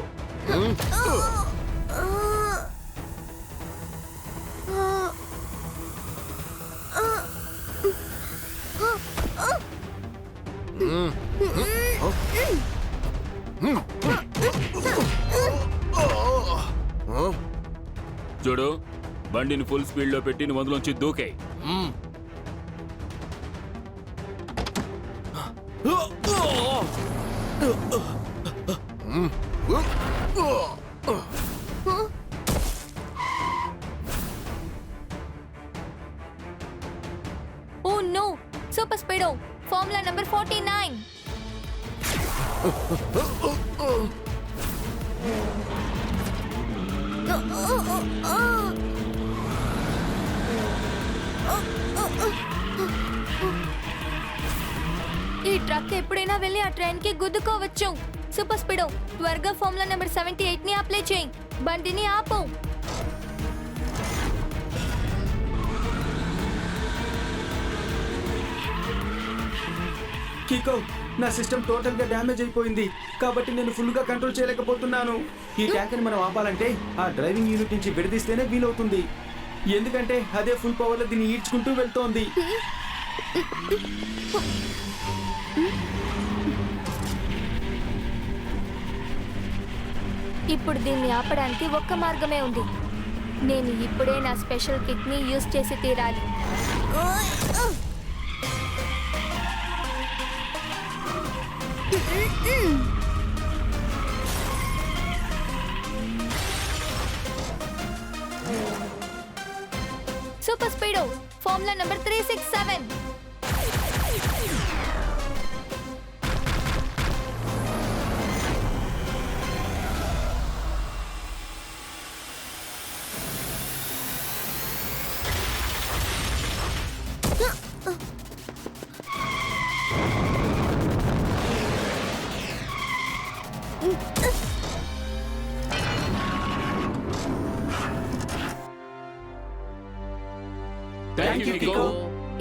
చూడు, బండిని ఫుల్ స్పీడ్ లో పెట్టి నువ్వు అందులోంచి దూకే. Oh no, Super Speedo, formula number 49. ఈ ట్రక్ ఎప్పుడైనా వెళ్ళి ఆ ట్రైన్ కి గుద్దుకోవచ్చు. సూపర్ స్పీడో, త్వరగా ఫార్ములా నెంబర్ 78 ని అప్లై చేయి. బండిని ఆపు. కికో, నా సిస్టమ్ టోటల్ గా డ్యామేజ్ అయిపోయింది, కాబట్టి నేను ఫుల్ గా కంట్రోల్ చేయలేకపోతున్నాను. ఈ ట్యాంక్ ని మనం ఆపాలంటే ఆ డ్రైవింగ్ యూనిట్ నుంచి విడదీస్తేనే వీలవుతుంది. ఎందుకంటే అదే ఫుల్ పవర్ లో దీన్ని ఈడ్చుకుంటూ వెళ్తోంది. ఇప్పుడు దీన్ని ఆపడానికి ఒక్క మార్గమే ఉంది. నేను ఇప్పుడే నా స్పెషల్ కిట్ ని యూజ్ చేసి తీరాలి. Super Speedo, formula number 367.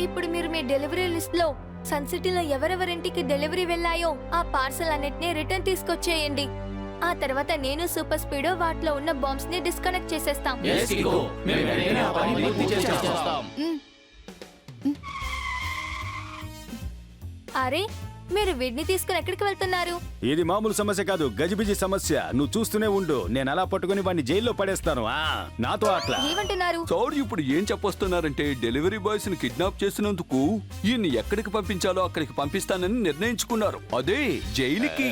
ఇప్పుడు మీరు మీ డెలివరీ లిస్ట్ లో సన్ సిటీలో ఎవరెవరింటికి డెలివరీ వెళ్ళాయో ఆ పార్సల్ అన్నిటిని రిటర్న్ తీసుకొచ్చేయండి. ఆ తర్వాత నేను సూపర్ స్పీడో వాటిలో ఉన్న బాంబ్స్ ని డిస్కనెక్ట్ చేసేస్తాం. అరే, మీరు వీడిని తీసుకుని ఎక్కడికి వెళ్తున్నారు? ఇది మామూలు సమస్య కాదు, గజిబిజి సమస్య. నువ్వు చూస్తూనే ఉండు, నేను అలా పట్టుకుని వాడిని జైల్లో పడేస్తాను. నాతో అట్లా ఏమంటున్నారు? సార్, ఇప్పుడు ఏం చెప్పొస్తున్నారంటే డెలివరీ బాయ్స్ ని కిడ్నాప్ చేసినందుకు ఈయన్ని ఎక్కడికి పంపించాలో అక్కడికి పంపిస్తానని నిర్ణయించుకున్నారు. అదే జైలుకి.